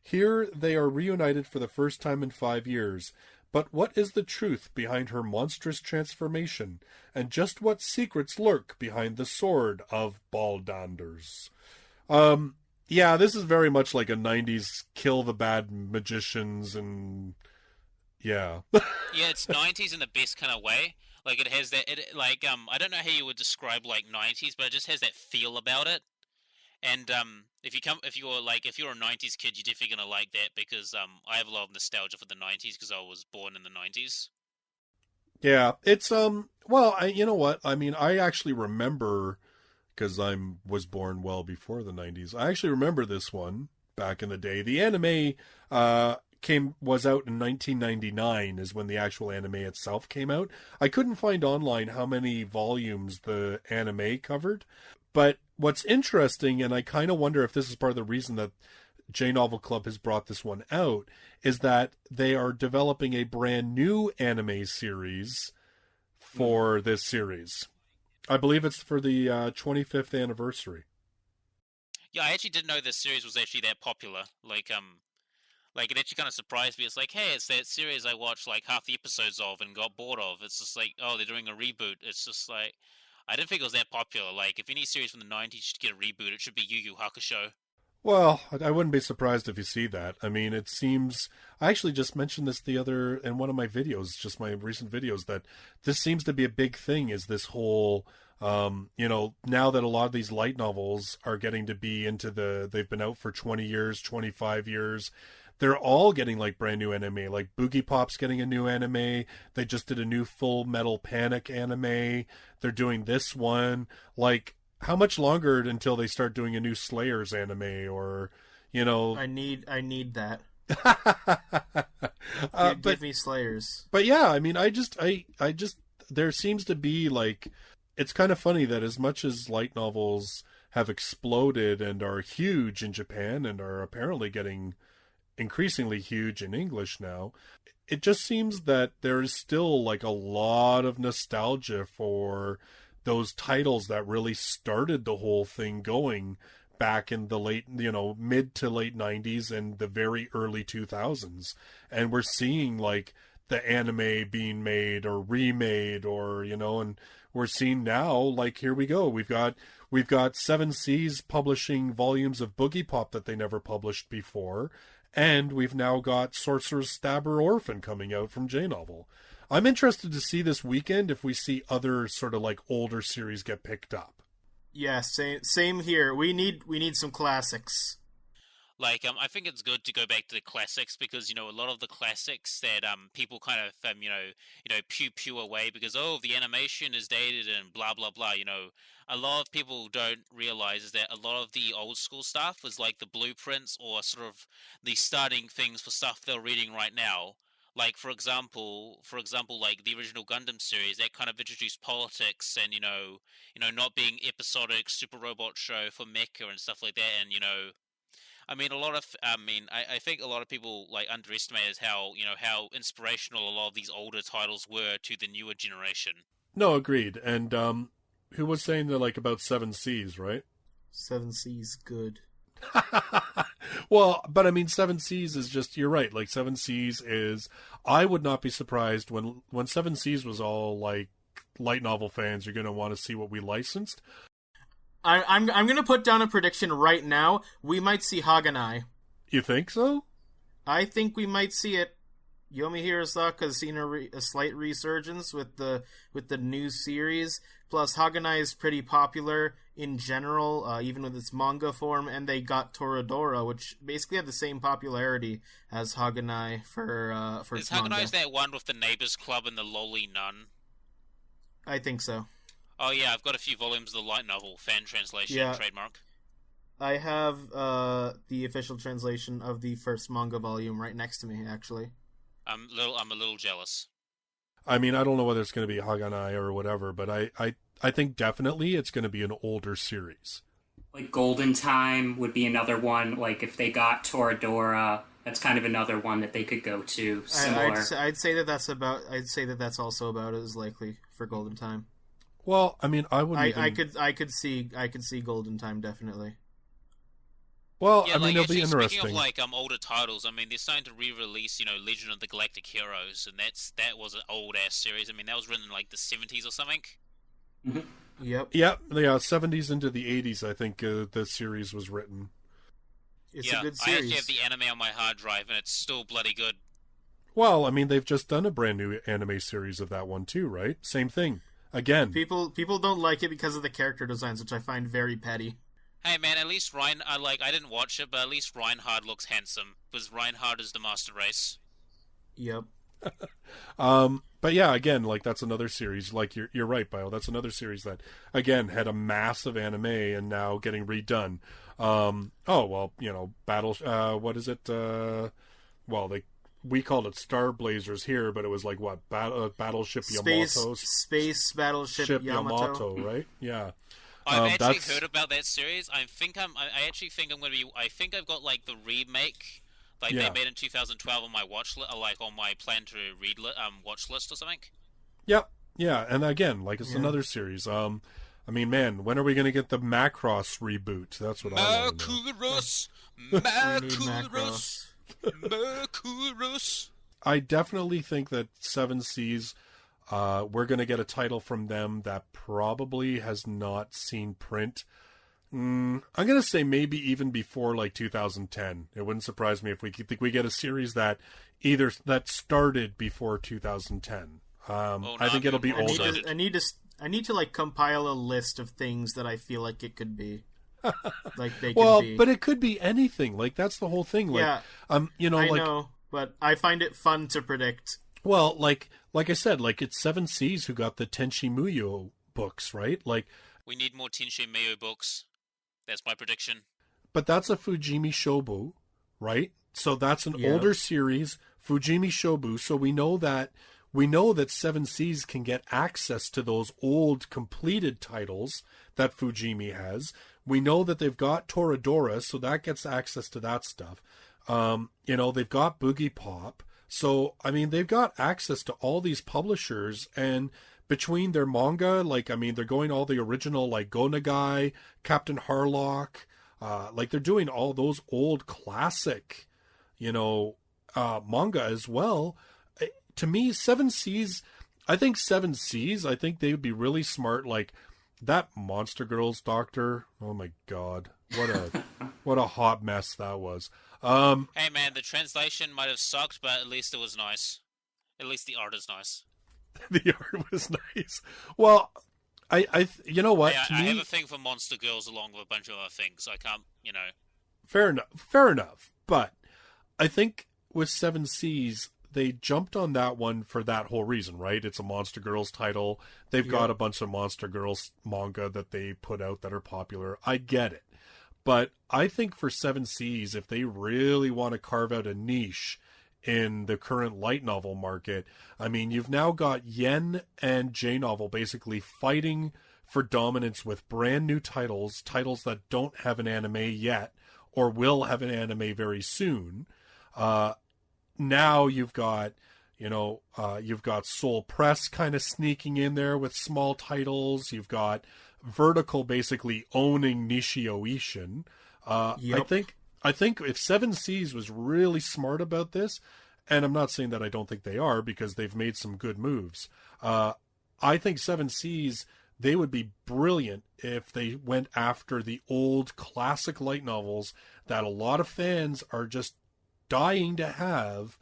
Here they are reunited for the first time in 5 years. But what is the truth behind her monstrous transformation, and just what secrets lurk behind the sword of Baldanders? Yeah, this is very much like a 90s kill the bad magicians and yeah. Yeah, it's 90s in the best kind of way. Like it has that I don't know how you would describe like 90s, but it just has that feel about it. And if you're a 90s kid, you're definitely going to like that because I have a lot of nostalgia for the 90s because I was born in the 90s. Yeah, it's well, you know what? I mean, I actually remember because was born well before the 90s. I actually remember this one back in the day. The anime was out in 1999 is when the actual anime itself came out. I couldn't find online how many volumes the anime covered, but what's interesting, and I kind of wonder if this is part of the reason that J Novel Club has brought this one out, is that they are developing a brand new anime series for this series. I believe it's for the 25th anniversary. Yeah, I actually didn't know this series was actually that popular. Like it actually kind of surprised me. It's like, hey, it's that series I watched like half the episodes of and got bored of. It's just like, oh, they're doing a reboot. It's just like, I didn't think it was that popular. Like, if any series from the 90s should get a reboot, it should be Yu Yu Hakusho. Well, I wouldn't be surprised if you see that. I mean, it seems I actually just mentioned this in one of my videos, just my recent videos, that this seems to be a big thing. Is this whole now that a lot of these light novels are getting to be they've been out for 20 years, 25 years. They're all getting like brand new anime. Like Boogie Pop's getting a new anime. They just did a new Full Metal Panic anime. They're doing this one. Like, how much longer until they start doing a new Slayers anime or, I need that. Give me Slayers. But yeah, I mean, I just there seems to be like, it's kind of funny that as much as light novels have exploded and are huge in Japan and are apparently getting increasingly huge in English now, it just seems that there is still like a lot of nostalgia for those titles that really started the whole thing going back in the mid to late 90s and the very early 2000s. And we're seeing like the anime being made or remade and we're seeing now, like, here we go. We've got Seven Seas publishing volumes of Boogie Pop that they never published before. And we've now got Sorcerer's Stabber Orphan coming out from J-Novel. I'm interested to see this weekend if we see other sort of like older series get picked up. Yeah, same here. We need some classics. Like, I think it's good to go back to the classics because a lot of the classics that people kind of pew pew away because the animation is dated and blah blah blah. A lot of people don't realize is that a lot of the old school stuff is like the blueprints or sort of the starting things for stuff they're reading right now. Like for example, like the original Gundam series, that kind of introduced politics and not being episodic super robot show for mecha and stuff like that, and I think a lot of people like underestimate how inspirational a lot of these older titles were to the newer generation. No, agreed. And who was saying that like about Seven Seas, right? Seven Seas, good. Well, but I mean, Seven Seas is just, you're right. Like Seven Seas is, I would not be surprised when Seven Seas was all like light novel fans. You're going to want to see what we licensed. I'm going to put down a prediction right now. We might see Haganai. You think so? I think we might see it. Yomi Hirosaka has seen a slight resurgence with the new series. Plus, Haganai is pretty popular in general, even with its manga form, and they got Toradora, which basically had the same popularity as Haganai for its manga. Haganai's that one with the Neighbors Club and the lolly nun? I think so. Oh yeah, I've got a few volumes of the light novel, fan translation, trademark. I have the official translation of the first manga volume right next to me, actually. I'm a little jealous. I mean, I don't know whether it's going to be Haganai or whatever, but I think definitely it's going to be an older series. Like Golden Time would be another one. Like if they got Toradora, that's kind of another one that they could go to. Similar. I'd say that that's also about as likely for Golden Time. Well, I mean, I wouldn't. I could see Golden Time definitely. Well, yeah, I mean, it'll be interesting. Speaking of like older titles, I mean, they're starting to re-release, Legend of the Galactic Heroes, and that was an old ass series. I mean, that was written in like the 70s or something. Mm-hmm. Yep. Yeah, 70s into the 80s. I think the series was written. It's yeah, a good I actually series. have the anime on my hard drive, and it's still bloody good. Well, I mean, they've just done a brand new anime series of that one too, right? Same thing. Again. People don't like it because of the character designs, which I find very petty. Hey man, at least I didn't watch it, but at least Reinhard looks handsome, because Reinhard is the master race. Yep. But yeah, again, like that's another series. Like you're right, Bio. That's another series that again had a massive anime and now getting redone. Oh well, Battle. What is it? Well, we called it Star Blazers here, but it was like what Battleship Yamato. Space Battleship Yamato, right? Yeah. I've actually heard about that series. I actually think I'm gonna be. I think I've got like the remake. Like they made in 2012 on my watch list, like on my plan to read watch list or something. Yep, yeah, and again, like it's another series. I mean, man, when are we gonna get the Macross reboot? That's what I want to know. Macross. I definitely think that Seven Seas, we're gonna get a title from them that probably has not seen print. I'm gonna say maybe even before like 2010. It wouldn't surprise me if we get a series that started before 2010. I think it'll be older. I need to like compile a list of things that I feel like it could be. Like they could be. But it could be anything. Like that's the whole thing. Like, yeah, I know, but I find it fun to predict. Well, like I said, like it's Seven Seas who got the Tenchi Muyo books, right? Like we need more Tenchi Muyo books. That's my prediction. But that's a Fujimi Shobo, right? So that's an older series, Fujimi Shobu. So we know that Seven Seas can get access to those old completed titles that Fujimi has. We know that they've got Toradora, so that gets access to that stuff. They've got Boogie Pop. So, I mean, they've got access to all these publishers, and between their manga, like, I mean, they're going all the original, like, Go Nagai, Captain Harlock, like, they're doing all those old classic, manga as well. To me, Seven Seas, I think they would be really smart, like, that Monster Girls doctor, oh my god, what a hot mess that was. Hey man, the translation might have sucked, but at least it was nice. At least the art is nice. The art was nice. Well, you know what? I have a thing for Monster Girls along with a bunch of other things. I can't, Fair enough. But I think with Seven Seas, they jumped on that one for that whole reason, right? It's a Monster Girls title. They've got a bunch of Monster Girls manga that they put out that are popular. I get it. But I think for Seven Seas, if they really want to carve out a niche in the current light novel market, I mean, you've now got Yen and J-Novel basically fighting for dominance with brand new titles that don't have an anime yet or will have an anime very soon. Now you've got Soul Press kind of sneaking in there with small titles. You've got Vertical basically owning Nishio Ishin. I think if Seven Seas was really smart about this, and I'm not saying that I don't think they are because they've made some good moves. I think Seven Seas, they would be brilliant if they went after the old classic light novels that a lot of fans are just dying to have,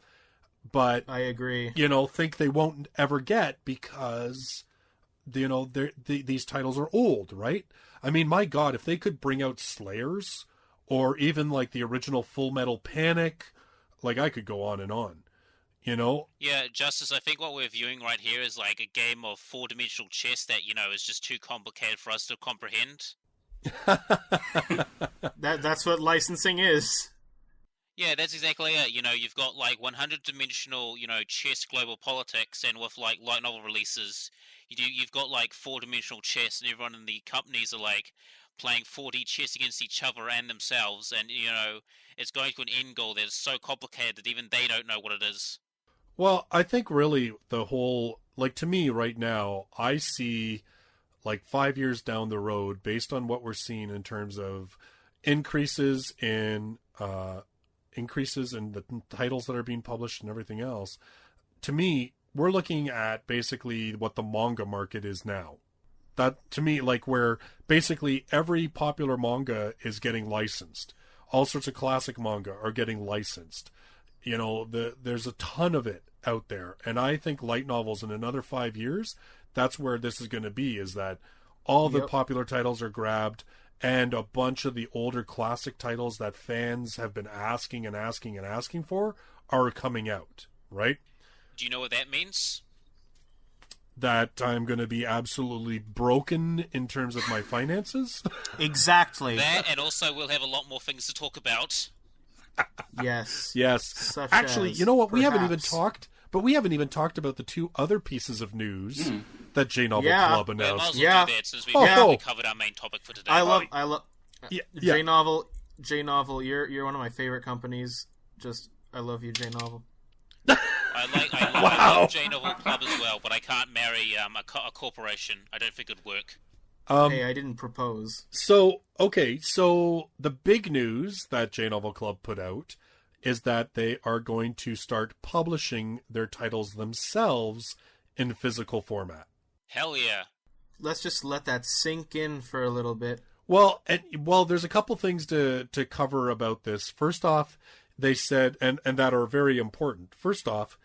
but I agree. Think they won't ever get because these titles are old, right? I mean, my God, if they could bring out Slayers or even like the original Full Metal Panic, like I could go on and on, Yeah, Justice, I think what we're viewing right here is like a game of four-dimensional chess that, is just too complicated for us to comprehend. That's what licensing is. Yeah, that's exactly it. You've got like 100-dimensional, chess global politics, and with like light novel releases, you've got like 4-dimensional chess, and everyone in the companies are like playing 4D chess against each other and themselves, and it's going to an end goal that is so complicated that even they don't know what it is. Well, I think really the whole, like, to me right now, I see like 5 years down the road, based on what we're seeing in terms of increases in the titles that are being published and everything else. To me, we're looking at basically what the manga market is now. That, to me, like, where basically every popular manga is getting licensed. All sorts of classic manga are getting licensed. You know, there's a ton of it out there. And I think light novels in another 5 years, that's where this is going to be, is that all the popular titles are grabbed and a bunch of the older classic titles that fans have been asking and asking and asking for are coming out, right? Do you know what that means? That I'm going to be absolutely broken in terms of my finances. Exactly. That, and also we'll have a lot more things to talk about. Yes. Yes. Actually, you know what? We haven't even talked, but we haven't even talked about the 2 other pieces of news that J Novel Club Well, might announced. as well do that since we've already covered our main topic for today. I love Yeah. J Novel. You're one of my favorite companies. I love you, J Novel. I love J Novel Club as well, but I can't marry a corporation. I don't think it'd work. Hey, I didn't propose. So the big news that J Novel Club put out is that they are going to start publishing their titles themselves in physical format. Hell yeah. Let's just let that sink in for a little bit. Well, there's a couple things to cover about this. First off, they said, and that are very important. First off,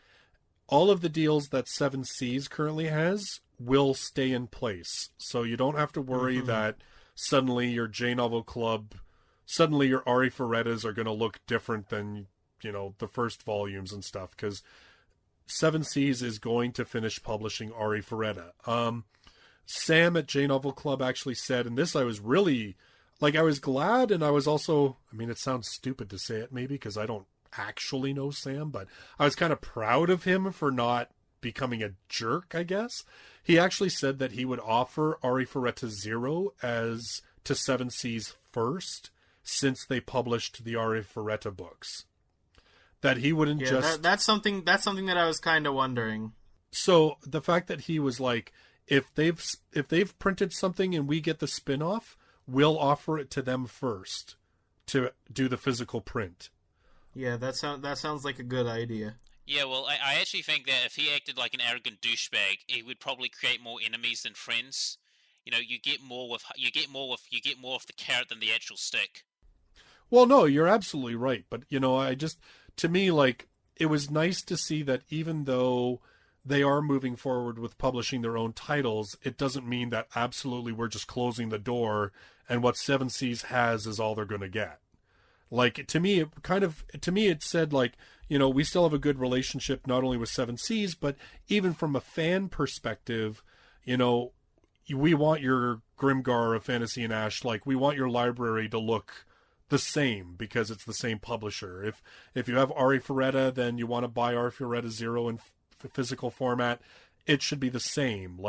all of the deals that 7 Seas currently has will stay in place. So you don't have to worry that suddenly your J Novel Club, suddenly your Ari Ferrettas are going to look different than, you know, the first volumes and stuff, because 7 Seas is going to finish publishing Ari Ferretta. Sam at J Novel Club actually said, and this I was really, I was glad, and I was also, I mean, it sounds stupid to say it maybe because I don't actually know Sam, but I was kind of proud of him for not becoming a jerk, I guess. He actually said that he would offer Ari Ferretta 0 as to 7 Seas first, since they published the Ari Ferretta books. That he wouldn't just... That's something that I was kind of wondering. So the fact that he was like, if they've printed something and we get the spin-off, we'll offer it to them first to do the physical print. Yeah, that sounds like a good idea. Yeah, well, I actually think that if he acted like an arrogant douchebag, he would probably create more enemies than friends. You know, you get more of the carrot than the actual stick. Well, no, you're absolutely right. But, you know, to me, it was nice to see that even though they are moving forward with publishing their own titles, it doesn't mean that absolutely we're just closing the door and what 7 Seas has is all they're going to get. To me, it said, you know, we still have a good relationship not only with 7 Seas, but even from a fan perspective, you know, we want your Grimgar of Fantasy and Ash, we want your library to look the same because it's the same publisher. If you have Ari Ferretta, then you want to buy Ari Ferretta 0 in physical format, it should be the same.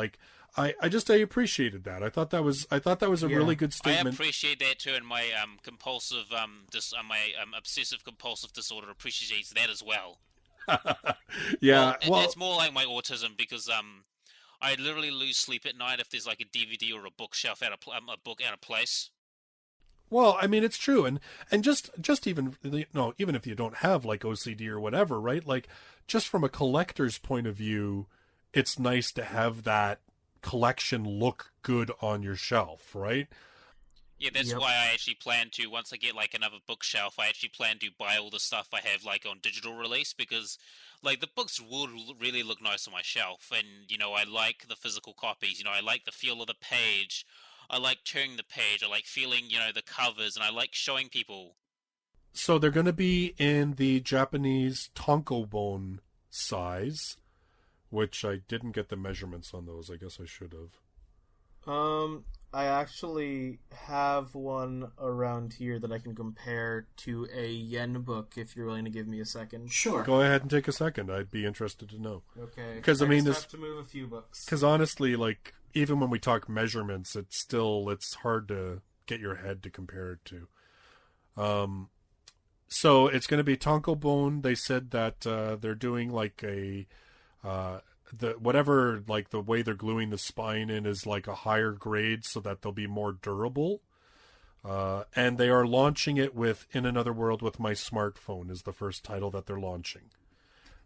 I appreciated that. I thought that was a really good statement. I appreciate that too, and my obsessive compulsive disorder appreciates that as well. Yeah, well, it's more like my autism because I literally lose sleep at night if there's a DVD or a bookshelf a book out of place. Well, I mean, it's true, and just even, you know, even if you don't have OCD or whatever, right? Just from a collector's point of view, it's nice to have that collection look good on your shelf, right? Yeah, that's why I actually plan to, once I get another bookshelf, I actually plan to buy all the stuff I have on digital release, because the books would really look nice on my shelf, and you know, I like the physical copies. You know, I like the feel of the page. I like turning the page. I like feeling, you know, the covers, and I like showing people. So they're going to be in the Japanese tankobon size, which I didn't get the measurements on those. I guess I should have. I actually have one around here that I can compare to a yen book if you're willing to give me a second. Sure. Go ahead and take a second. I'd be interested to know. Okay. Because I mean, just have to move a few books. Because honestly, even when we talk measurements, it's hard to get your head to compare it to. So it's going to be tankobon. They said that they're doing the way they're gluing the spine in is a higher grade so that they'll be more durable. And they are launching it with In Another World with My Smartphone is the first title that they're launching.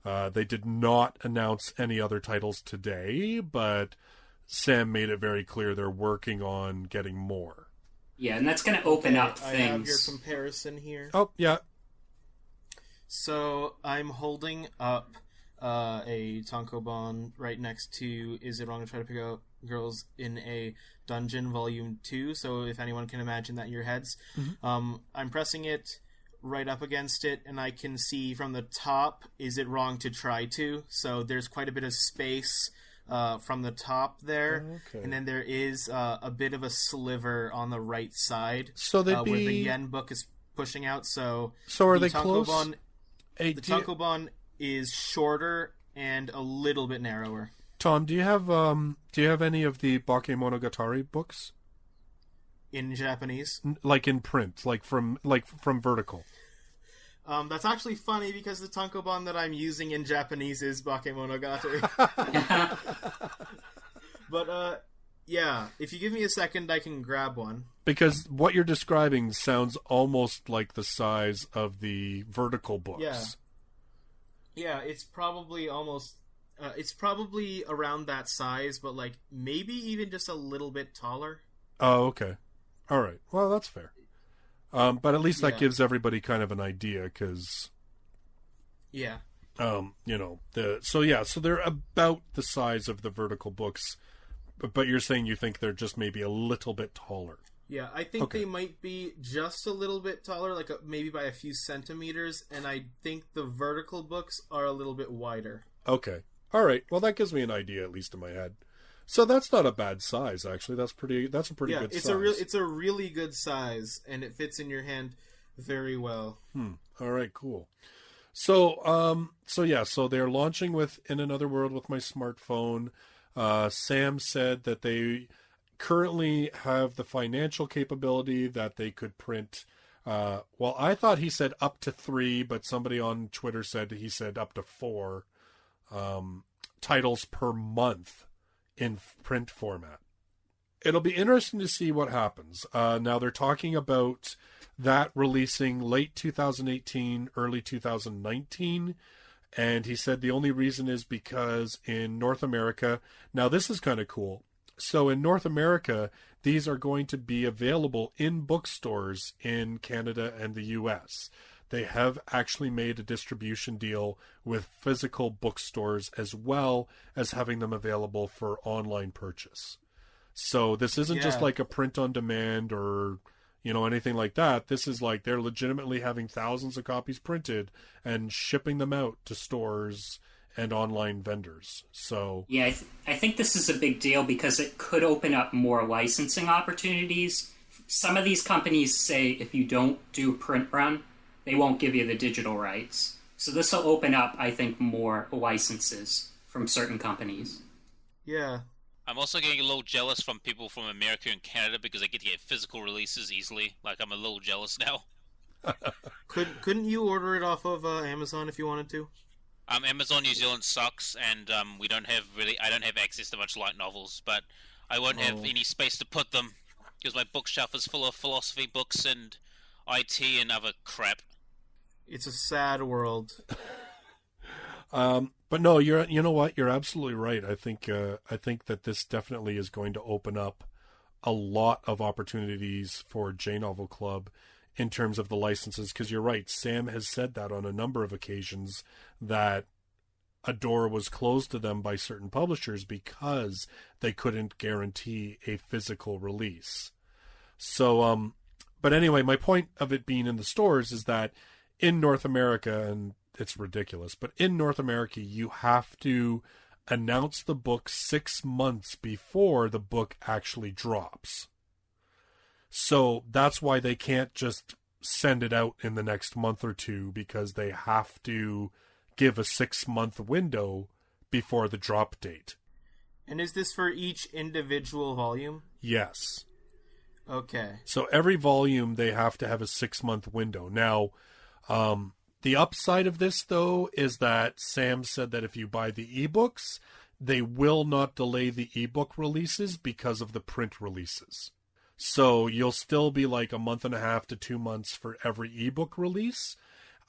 They did not announce any other titles today, but Sam made it very clear they're working on getting more. Yeah, and that's going to open up I have your things. comparison here. Oh, yeah. So I'm holding up a tankobon right next to Is It Wrong to Try to Pick Out Girls in a Dungeon Volume 2, so if anyone can imagine that in your heads. I'm pressing it right up against it, and I can see from the top, Is It Wrong to Try to? So there's quite a bit of space from the top there, and then there is a bit of a sliver on the right side So they'd where be... the yen book is pushing out. So are the they close? The tankobon is shorter and a little bit narrower. Tom, do you have any of the Bakemonogatari books In Japanese. like in print, like from Vertical? That's actually funny because the tankobon that I'm using in Japanese is Bakemonogatari. But yeah, if you give me a second, I can grab one. Because what you're describing sounds almost like the size of the Vertical books. Yeah, it's probably almost. It's probably around that size, but like maybe even just a little bit taller. Oh, okay. All right. Well, that's fair. But at least that Yeah. gives everybody kind of an idea, because Yeah. so they're about the size of the Vertical books, but you're saying you think they're just maybe a little bit taller. Yeah, I think Okay. they might be just a little bit taller, like maybe by a few centimeters, and I think the Vertical books are a little bit wider. Okay. All right. Well, that gives me an idea, at least in my head. So that's not a bad size, actually. That's a pretty good it's size. it's a really good size, and it fits in your hand very well. All right, cool. So they're launching with In Another World with my smartphone. Sam said that they currently have the financial capability that they could print. Well, I thought he said up to 3, but somebody on Twitter said he said up to 4 titles per month in print format. It'll be interesting to see what happens. Now they're talking about that releasing late 2018, early 2019. And he said the only reason is because in North America, now this is kind of cool. So in North America, these are going to be available in bookstores in Canada and the US. They have actually made a distribution deal with physical bookstores as well as having them available for online purchase. So this isn't just like a print on demand or, anything like that. This is like they're legitimately having thousands of copies printed and shipping them out to stores and online vendors. So Yeah, I think this is a big deal because it could open up more licensing opportunities. Some of these companies say if you don't do a print run, they won't give you the digital rights. So this will open up, I think, more licenses from certain companies. Yeah. I'm also getting a little jealous from people from America and Canada because I get to get physical releases easily. Like, I'm a little jealous now. Couldn't you order it off of Amazon if you wanted to? Amazon New Zealand sucks, and I don't have access to much light novels, but I won't have any space to put them because my bookshelf is full of philosophy books and IT and other crap. It's a sad world. But no, you know what? You're absolutely right. I think that this definitely is going to open up a lot of opportunities for J Novel Club in terms of the licenses. Because you're right, Sam has said that on a number of occasions that a door was closed to them by certain publishers because they couldn't guarantee a physical release. So, but anyway, my point of it being in the stores is that in North America, and it's ridiculous, but in North America, you have to announce the book 6 months before the book actually drops. So that's why they can't just send it out in the next month or two, because they have to give a 6-month window before the drop date. And is this for each individual volume? Yes. Okay. So every volume, they have to have a 6-month window. Now, the upside of this, though, is that Sam said that if you buy the ebooks, they will not delay the ebook releases because of the print releases. So you'll still be like a month and a half to 2 months for every ebook release.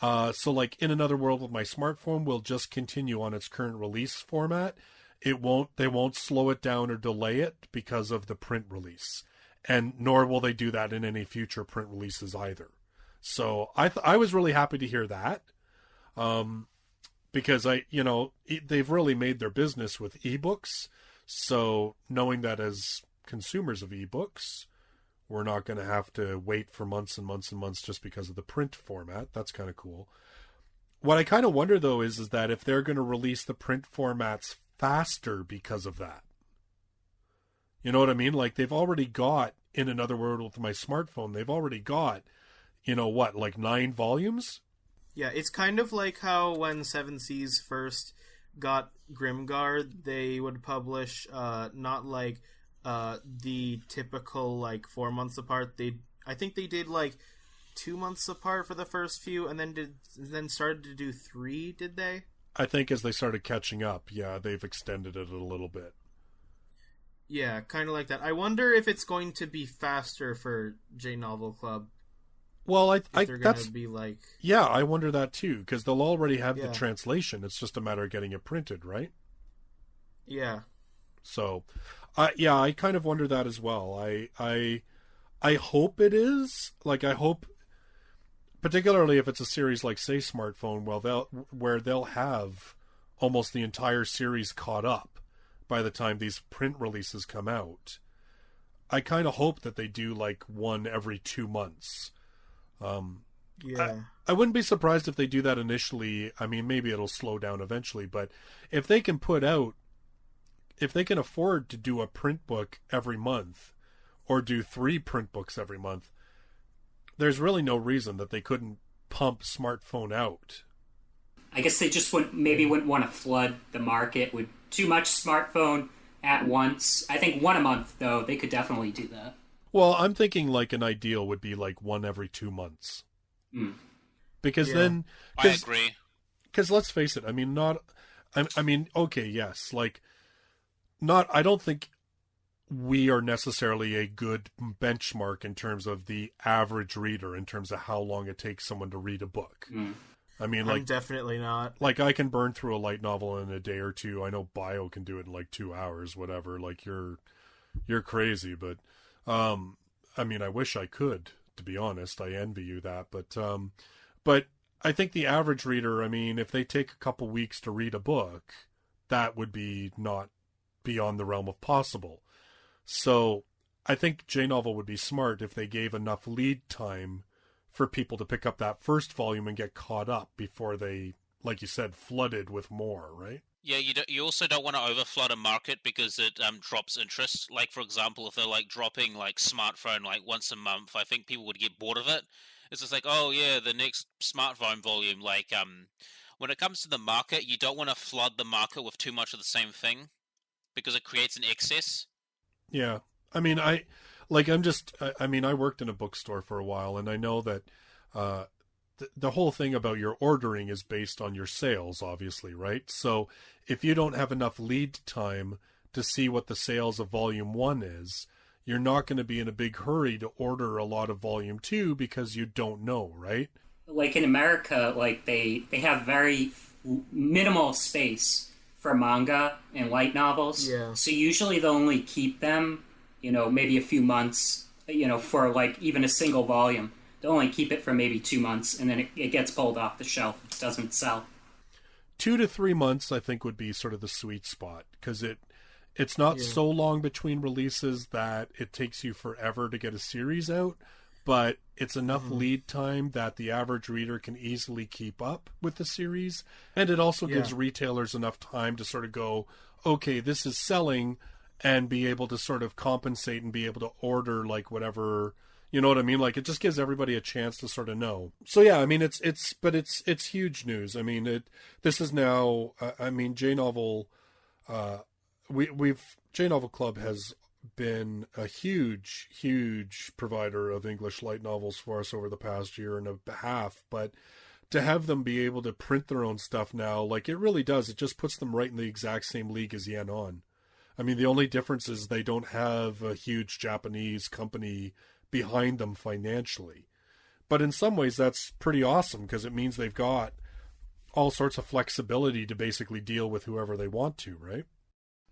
So like In Another World with my smartphone will just continue on its current release format. They won't slow it down or delay it because of the print release. and nor will they do that in any future print releases either. So I was really happy to hear that, because they've really made their business with ebooks. So knowing that as consumers of ebooks, we're not going to have to wait for months and months and months just because of the print format. That's kind of cool. What I kind of wonder, though, is that if they're going to release the print formats faster because of that. You know what I mean? Like, they've already got, in another word with my smartphone, they've already got, 9 volumes? Yeah, it's kind of like how when Seven Seas first got Grimguard, they would publish not like the typical 4 months apart. I think they did 2 months apart for the first few, and then started to do 3. Did they? I think as they started catching up, yeah, they've extended it a little bit. Yeah, kind of like that. I wonder if it's going to be faster for J Novel Club. Well, they're going to be like... Yeah, I wonder that too, because they'll already have the translation. It's just a matter of getting it printed, right? Yeah. So, I kind of wonder that as well. I hope it is. I hope, particularly if it's a series like, say, Smartphone, where they'll have almost the entire series caught up by the time these print releases come out. I kind of hope that they do one every 2 months. Yeah. I wouldn't be surprised if they do that initially. I mean, maybe it'll slow down eventually, but if they can afford to do a print book every month, or do 3 print books every month, there's really no reason that they couldn't pump Smartphone out. I guess they just wouldn't want to flood the market with too much Smartphone at once. I think 1 a month, though, they could definitely do that. Well, I'm thinking an ideal would be 1 every 2 months. Because then... I agree. Because let's face it, I mean, okay, yes, I don't think we are necessarily a good benchmark in terms of the average reader, in terms of how long it takes someone to read a book. I mean, I'm definitely not. I can burn through a light novel in a day or two. I know Bio can do it in 2 hours, whatever. You're crazy, but I mean, I wish I could, to be honest. I envy you that, but I think the average reader, I mean, if they take a couple weeks to read a book, that would be not beyond the realm of possible. So I think J-Novel would be smart if they gave enough lead time for people to pick up that first volume and get caught up before they, like you said, flooded with more, right? Yeah, you also don't want to overflood a market because it drops interest. For example, if they're dropping Smartphone once a month, I think people would get bored of it. It's just oh yeah, the next Smartphone volume. When it comes to the market, you don't want to flood the market with too much of the same thing because it creates an excess. Yeah, I mean, I worked in a bookstore for a while, and I know that the whole thing about your ordering is based on your sales, obviously, right? So if you don't have enough lead time to see what the sales of Volume 1 is, you're not going to be in a big hurry to order a lot of Volume 2 because you don't know, right? In America, they have very minimal space for manga and light novels. Yeah. So usually they'll only keep them, maybe a few months, for even a single volume. They'll only keep it for maybe 2 months, and then it gets pulled off the shelf if it doesn't sell. 2 to 3 months, I think, would be sort of the sweet spot, because it's not so long between releases that it takes you forever to get a series out, but it's enough lead time that the average reader can easily keep up with the series, and it also gives retailers enough time to sort of go, okay, this is selling, and be able to sort of compensate and be able to order whatever. You know what I mean? It just gives everybody a chance to sort of know. So yeah, I mean, it's huge news. I mean, this is now, I mean, J-Novel, J-Novel Club has been a huge provider of English light novels for us over the past year and a half, but to have them be able to print their own stuff now, it really does. It just puts them right in the exact same league as Yen On. I mean, the only difference is they don't have a huge Japanese company behind them financially. But in some ways that's pretty awesome because it means they've got all sorts of flexibility to basically deal with whoever they want to, right?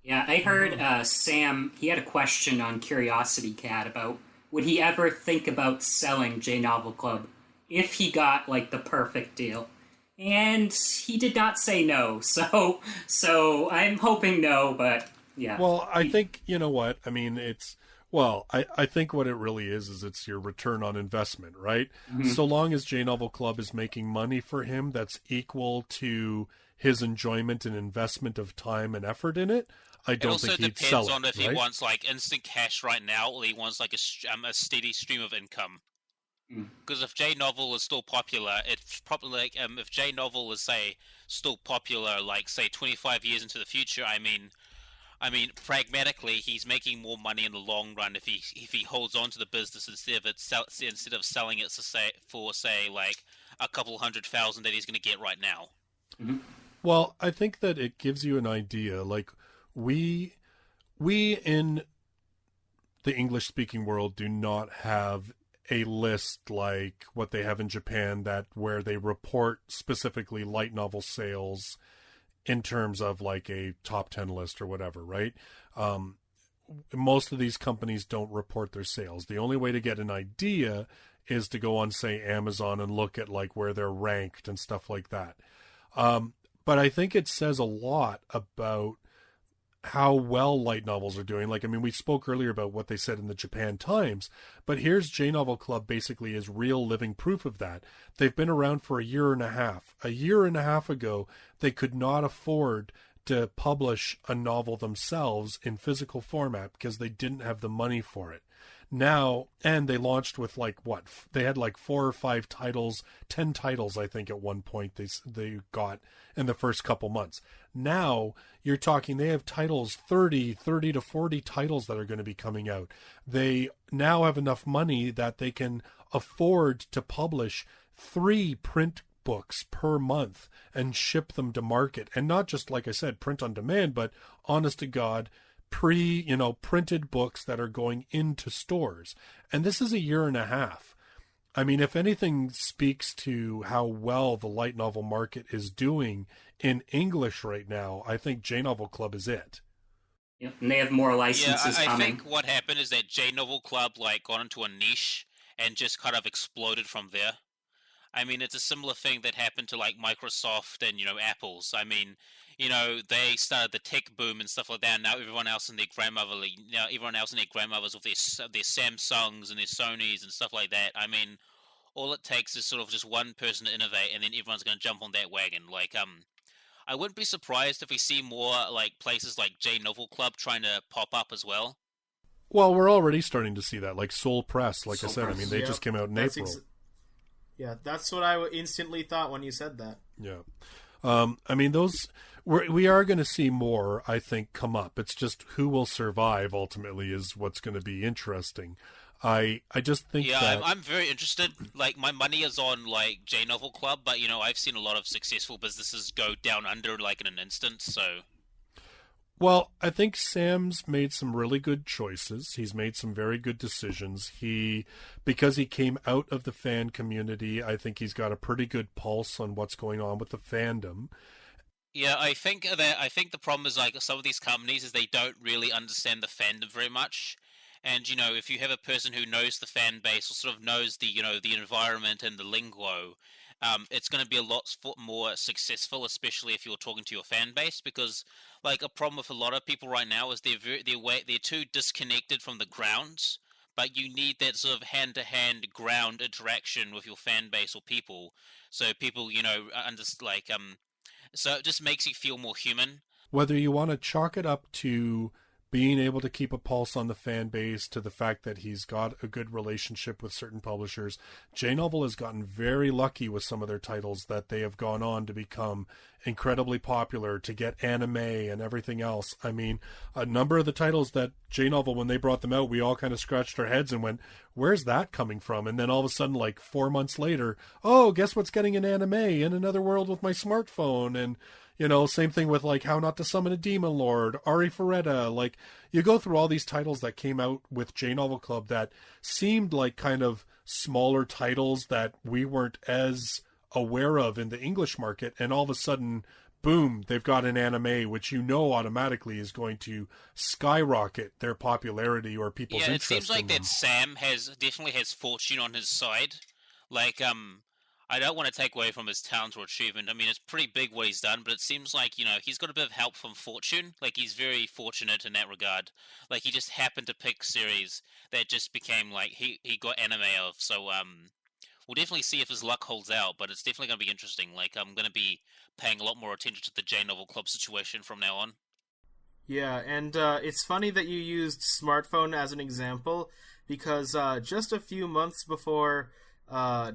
Yeah, I heard Sam, he had a question on Curiosity Cat about would he ever think about selling J Novel Club if he got like the perfect deal. And he did not say no. So I'm hoping no, but yeah. Well, I think, you know what? I mean, I think what it really is it's your return on investment, right? Mhm. So long as J Novel Club is making money for him that's equal to his enjoyment and investment of time and effort in it, I It don't also think he'd depends sell it, on if he right? wants like instant cash right now, or he wants like a steady stream of income. Mm. Because if J Novel is still popular, it's probably like if J Novel is say still popular, like say 25 years into the future. I mean, pragmatically, he's making more money in the long run if he holds on to the business instead of selling it for say like a couple 100,000 that he's going to get right now. Mhm. Well, I think that it gives you an idea. Like we we in the English speaking world do not have a list like what they have in Japan that where they report specifically light novel sales in terms of like a top 10 list or whatever, right? Um, Most of these companies don't report their sales. The only way to get an idea is to go on, say, Amazon and look at like where they're ranked and stuff like that. Um, but I think it says a lot about how well light novels are doing. Like, I mean, we spoke earlier about what they said in the Japan Times, but here's J Novel Club basically is real living proof of that. They've been around for a year and a half. A year and a half ago, they could not afford to publish a novel themselves in physical format because they didn't have the money for it. Now, and they launched with like what? They had like 4 or 5 titles, 10 titles, I think, at one point they got in the first couple months. Now, you're talking they have titles 30 to 40 titles that are going to be coming out. They now have enough money that they can afford to publish 3 print books per month and ship them to market, and not just, like I said, print on demand, but honest to God, printed books that are going into stores. And this is a year and a half. I mean, if anything speaks to how well the light novel market is doing in English right now, I think J Novel Club is it. Yep. And they have more Yeah, licenses I coming. think what happened is that J Novel Club like got into a niche and just kind of exploded from there. I mean, it's a similar thing that happened to like Microsoft and Apple's. I mean, they started the tech boom and stuff like that. And now everyone else and their grandmothers with their Samsungs and their Sonys and stuff like that. I mean, all it takes is sort of just one person to innovate, and then everyone's going to jump on that wagon. Like, I wouldn't be surprised if we see more like places like J Novel Club trying to pop up as well. Well, we're already starting to see that, like Soul Press, like I Soul said. I mean, Press. they Yep. just came out in That's April. Yeah, that's what I instantly thought when you said that. Yeah. I mean, we are going to see more, I think, come up. It's just who will survive ultimately is what's going to be interesting. I just think Yeah, that I'm very interested. Like, my money is on like J Novel Club, but I've seen a lot of successful businesses go down under like in an instant. So well, I think Sam's made some really good choices. He's made some very good decisions. Because he came out of the fan community, I think he's got a pretty good pulse on what's going on with the fandom. yeah, I think the problem is like some of these companies is they don't really understand the fandom very much. And if you have a person who knows the fan base or sort of knows the environment and the lingo, it's going to be a lot more successful, especially if you're talking to your fan base. Because like a problem with a lot of people right now is they're too disconnected from the ground. But you need that sort of hand-to-hand ground interaction with your fan base or people, so people so it just makes you feel more human. Whether you want to chalk it up to being able to keep a pulse on the fan base, to the fact that he's got a good relationship with certain publishers, J Novel has gotten very lucky with some of their titles that they have gone on to become incredibly popular, to get anime and everything else. I mean, a number of the titles that J Novel, when they brought them out, we all kind of scratched our heads and went, where's that coming from? And then all of a sudden, like 4 months later, oh, guess what's getting an anime in another world with my smartphone? And same thing with like How Not to Summon a Demon Lord, Ari Ferretta. Like, you go through all these titles that came out with J Novel Club that seemed like kind of smaller titles that we weren't as aware of in the English market, and all of a sudden, boom, they've got an anime which automatically is going to skyrocket their popularity or people's interest in them. Yeah, it seems like that Sam definitely has fortune on his side. Like, I don't want to take away from his talent or achievement. I mean, it's pretty big what he's done, but it seems like, he's got a bit of help from fortune. Like, he's very fortunate in that regard. Like, he just happened to pick series that just became, like, he got anime of. So, we'll definitely see if his luck holds out, but it's definitely going to be interesting. Like, I'm going to be paying a lot more attention to the J Novel Club situation from now on. Yeah, and it's funny that you used smartphone as an example, because just a few months before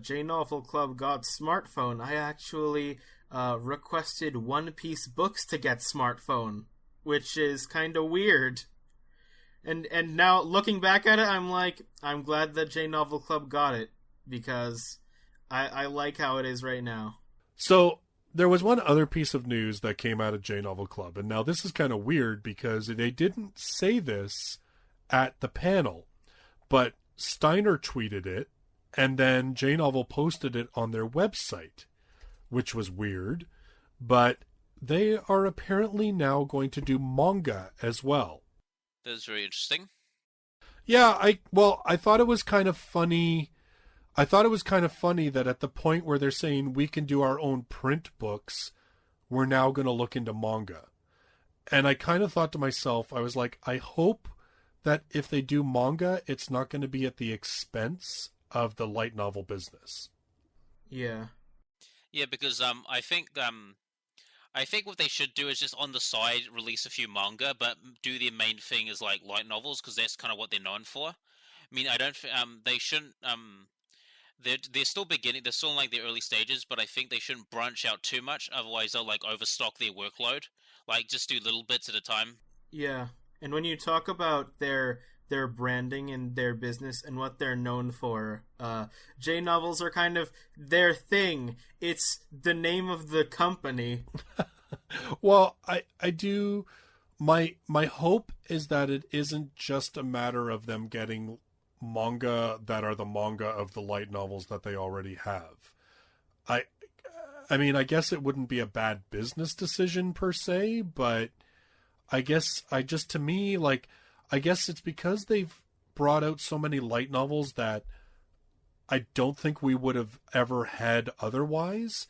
J Novel Club got smartphone, I actually requested One Piece books to get smartphone, which is kind of weird. And now, looking back at it, I'm like, I'm glad that J Novel Club got it, because I like how it is right now. So, there was one other piece of news that came out of J Novel Club, and now this is kind of weird because they didn't say this at the panel, but Steiner tweeted it, and then J Novel posted it on their website, which was weird, but they are apparently now going to do manga as well. That's very interesting. Yeah, I thought it was kind of funny. I thought it was kind of funny that at the point where they're saying we can do our own print books, we're now going to look into manga. And I kind of thought to myself, I was like, I hope that if they do manga, it's not going to be at the expense of the light novel business. Yeah. Yeah, because I think what they should do is just on the side release a few manga, but do their main thing as like light novels, because that's kind of what they're known for. I mean, they shouldn't They're still beginning. They're still in like the early stages, but I think they shouldn't branch out too much. Otherwise, they'll like overstock their workload. Like, just do little bits at a time. Yeah, and when you talk about their branding and their business and what they're known for, J novels are kind of their thing. It's the name of the company. Well, I do. My hope is that it isn't just a matter of them getting manga that are the manga of the light novels that they already have. I mean, I guess it wouldn't be a bad business decision per se, but I guess to me, like, I guess it's because they've brought out so many light novels that I don't think we would have ever had otherwise.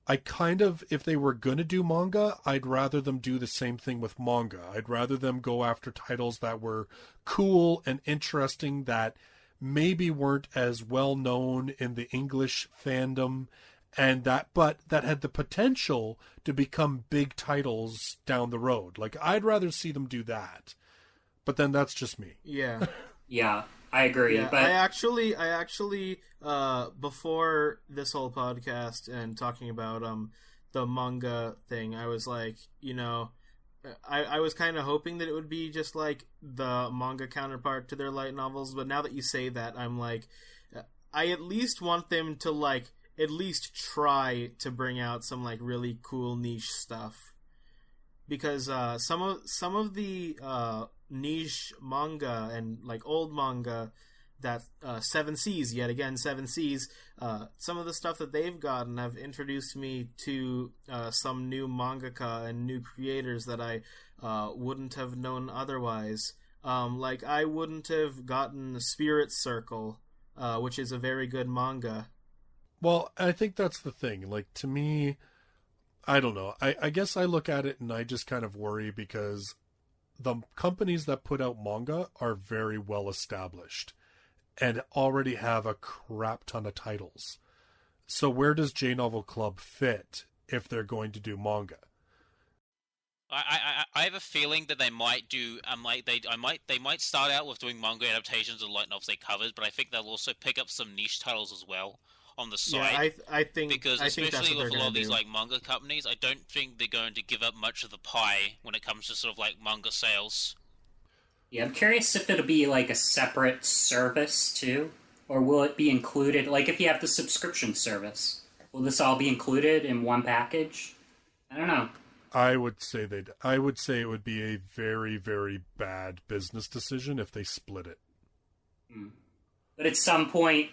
I kind of, if they were going to do manga, I'd rather them do the same thing with manga. I'd rather them go after titles that were cool and interesting, that maybe weren't as well known in the English fandom, and but that had the potential to become big titles down the road. Like, I'd rather see them do that. But then that's just me. Yeah. Yeah, I agree. Yeah, but I actually, before this whole podcast and talking about the manga thing, I was like, I was kind of hoping that it would be just like the manga counterpart to their light novels, but now that you say that, I'm like, I at least want them to like at least try to bring out some like really cool niche stuff, because some of the niche manga and like old manga that Seven Seas, yet again Seven Seas, some of the stuff that they've gotten have introduced me to some new mangaka and new creators that I wouldn't have known otherwise. Like, I wouldn't have gotten Spirit Circle, which is a very good manga. Well, I think that's the thing. Like, to me, I don't know. I guess I look at it and I just kind of worry because the companies that put out manga are very well established and already have a crap ton of titles. So where does J Novel Club fit if they're going to do manga? I have a feeling that they might do they might start out with doing manga adaptations of light novels they covered, but I think they'll also pick up some niche titles as well on the side. Yeah, I think because I think especially that's what with a lot of these do. like manga companies, I don't think they're going to give up much of the pie when it comes to sort of like manga sales. yeah, I'm curious if it'll be like a separate service too, or will it be included? Like, if you have the subscription service, will this all be included in one package? I don't know. I would say it would be a very, very bad business decision if they split it. But at some point,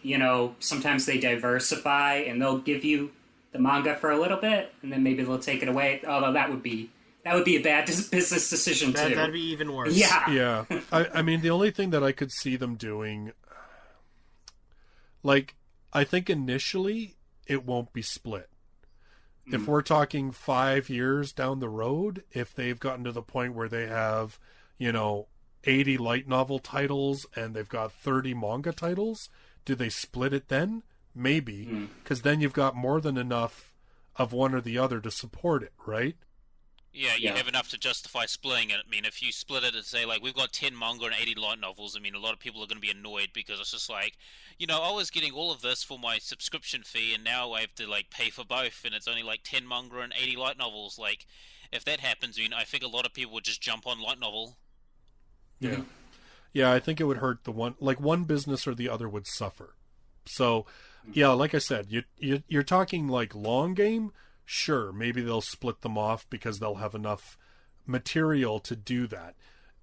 sometimes they diversify and they'll give you the manga for a little bit, and then maybe they'll take it away. Although that would be a bad business decision too. That'd be even worse. Yeah. Yeah. I mean, the only thing that I could see them doing, like, I think initially it won't be split. If we're talking 5 years down the road, if they've gotten to the point where they have, 80 light novel titles and they've got 30 manga titles, do they split it then? Maybe, because then you've got more than enough of one or the other to support it, right? Yeah, you have enough to justify splitting it. I mean, if you split it and say, like, we've got 10 manga and 80 light novels, I mean, a lot of people are going to be annoyed because it's just like, I was getting all of this for my subscription fee, and now I have to, like, pay for both, and it's only, like, 10 manga and 80 light novels. Like, if that happens, I mean, I think a lot of people would just jump on light novel. Yeah. Yeah, I think it would hurt one business or the other would suffer. So, yeah, like I said, you're talking, like, long game. Sure, maybe they'll split them off because they'll have enough material to do that.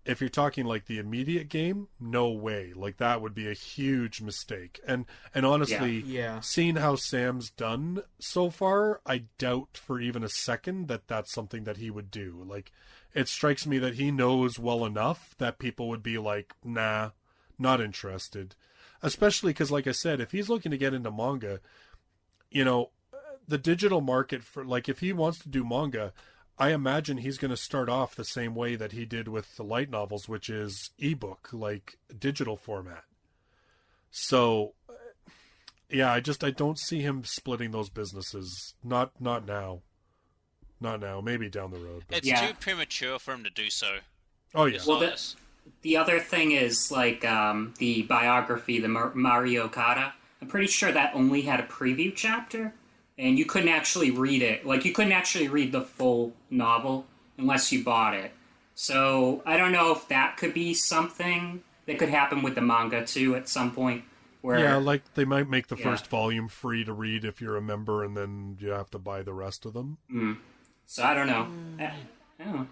If you're talking like the immediate game, no way. Like, that would be a huge mistake. And honestly, seeing how Sam's done so far, I doubt for even a second that that's something that he would do. Like, it strikes me that he knows well enough that people would be like, nah, not interested. Especially because, like I said, if he's looking to get into manga, the digital market for, like, if he wants to do manga, I imagine he's going to start off the same way that he did with the light novels, which is ebook, like digital format. So, yeah, I don't see him splitting those businesses. Not now. Not now. Maybe down the road. But... It's too premature for him to do so. Oh, yeah. Well, the other thing is, like, the biography, the Mario Kata. I'm pretty sure that only had a preview chapter. And you couldn't actually read it. Like, you couldn't actually read the full novel unless you bought it. So, I don't know if that could be something that could happen with the manga, too, at some point. Where, yeah, like, they might make the first volume free to read if you're a member, and then you have to buy the rest of them. So, I don't know. I don't know.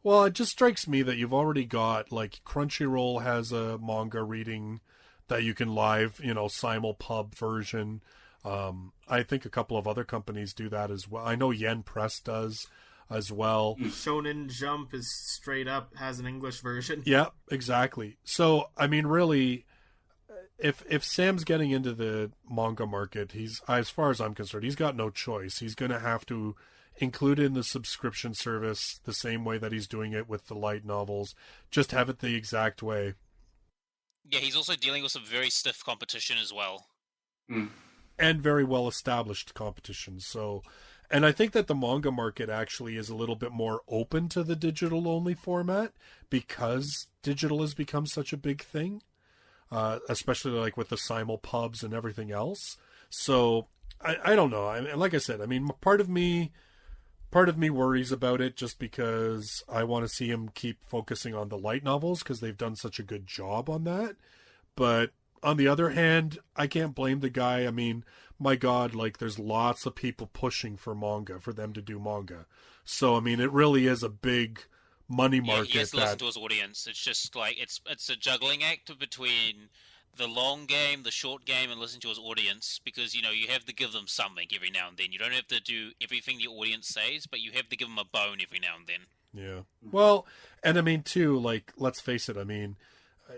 Well, it just strikes me that you've already got, like, Crunchyroll has a manga reading that you can live, simul-pub version. I think a couple of other companies do that as well. I know Yen Press does as well. Shonen Jump is straight up has an English version. Yeah, exactly. So, I mean, really, if Sam's getting into the manga market, he's, as far as I'm concerned, he's got no choice. He's going to have to include it in the subscription service the same way that he's doing it with the light novels. Just have it the exact way. Yeah, he's also dealing with some very stiff competition as well. And very well-established competition. So, and I think that the manga market actually is a little bit more open to the digital-only format because digital has become such a big thing, especially like with the simul-pubs and everything else. So, I don't know. Like I said, I mean, part of me worries about it just because I want to see him keep focusing on the light novels because they've done such a good job on that. But on the other hand, I can't blame the guy. I mean, my God, like, there's lots of people pushing for manga, for them to do manga. So, I mean, it really is a big money market. He has to listen to his audience. It's just like, it's a juggling act between the long game, the short game, and listen to his audience. Because, you have to give them something every now and then. You don't have to do everything the audience says, but you have to give them a bone every now and then. Yeah. Well, and I mean, too, like, let's face it, I mean,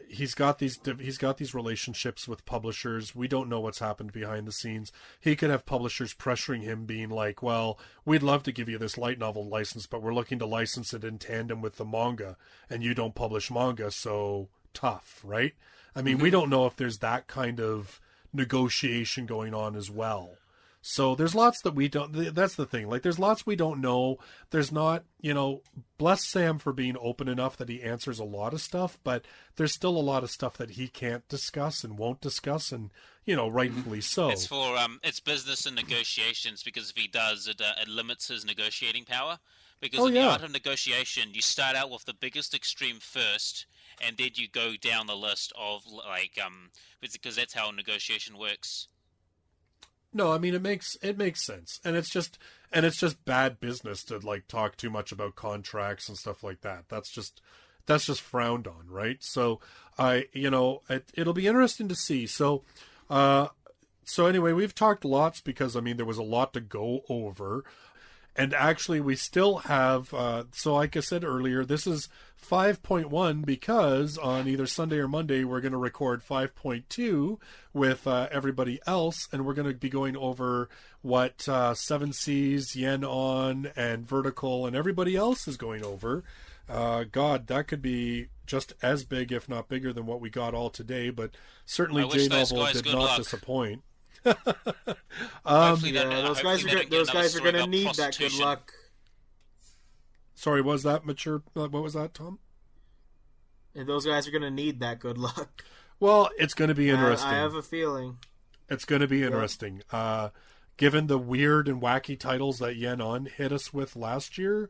he's got these relationships with publishers. We don't know what's happened behind the scenes. He could have publishers pressuring him, being like, well, we'd love to give you this light novel license, but we're looking to license it in tandem with the manga, and you don't publish manga, so tough, right? I mean, we don't know if there's that kind of negotiation going on as well. So there's lots that we don't, that's the thing. Like, there's lots we don't know. There's not, bless Sam for being open enough that he answers a lot of stuff, but there's still a lot of stuff that he can't discuss and won't discuss, and, rightfully so. It's for, it's business and negotiations, because if he does, it limits his negotiating power. Because in the art of negotiation, you start out with the biggest extreme first, and then you go down the list of, like, because that's how negotiation works. No, I mean, it makes sense, and it's just bad business to, like, talk too much about contracts and stuff like that. That's just frowned on, right? So it'll be interesting to see. So So anyway, we've talked lots because, I mean, there was a lot to go over. And actually, we still have, so like I said earlier, this is 5.1 because on either Sunday or Monday, we're going to record 5.2 with everybody else. And we're going to be going over what 7Cs, Yen On, and Vertical, and everybody else is going over. God, that could be just as big, if not bigger, than what we got all today. But certainly J-Novel did not disappoint. Those guys are going to need that good luck. Sorry, was that mature? What was that, Tom? And those guys are going to need that good luck. Well, it's going to be interesting. I have a feeling. It's going to be interesting. Given the weird and wacky titles that Yen On hit us with last year,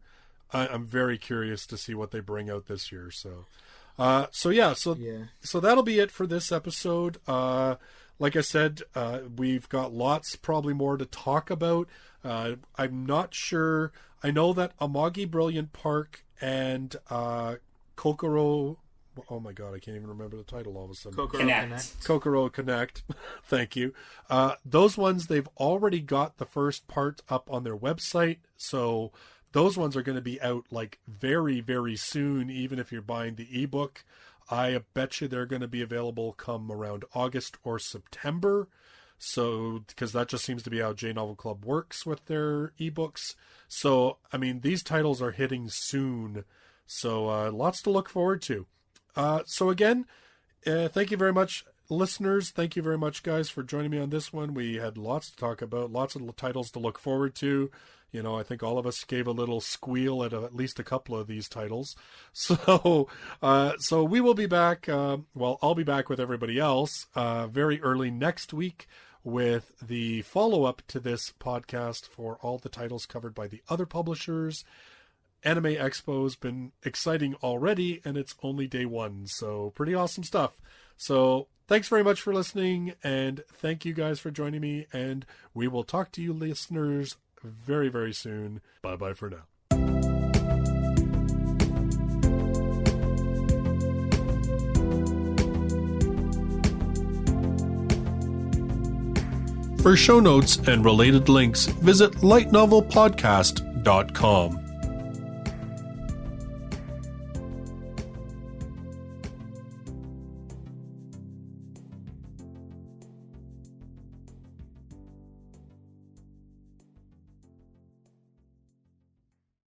I'm very curious to see what they bring out this year. So that'll be it for this episode. Like I said, we've got lots, probably more to talk about. I'm not sure. I know that Amagi Brilliant Park and Kokoro... Oh my god, I can't even remember the title all of a sudden. Kokoro Connect. Thank you. Those ones, they've already got the first part up on their website. So those ones are going to be out like very, very soon, even if you're buying the ebook. I bet you they're going to be available come around August or September. So, because that just seems to be how J-Novel Club works with their ebooks. So, I mean, these titles are hitting soon. So, lots to look forward to. So again, thank you very much, listeners. Thank you very much, guys, for joining me on this one. We had lots to talk about, lots of titles to look forward to. You know, I think all of us gave a little squeal at least a couple of these titles. So we will be back. I'll be back with everybody else very early next week with the follow-up to this podcast for all the titles covered by the other publishers. Anime Expo's been exciting already, and it's only day one, so pretty awesome stuff. So thanks very much for listening, and thank you guys for joining me, and we will talk to you listeners very, very soon. Bye-bye for now. For show notes and related links, visit lightnovelpodcast.com.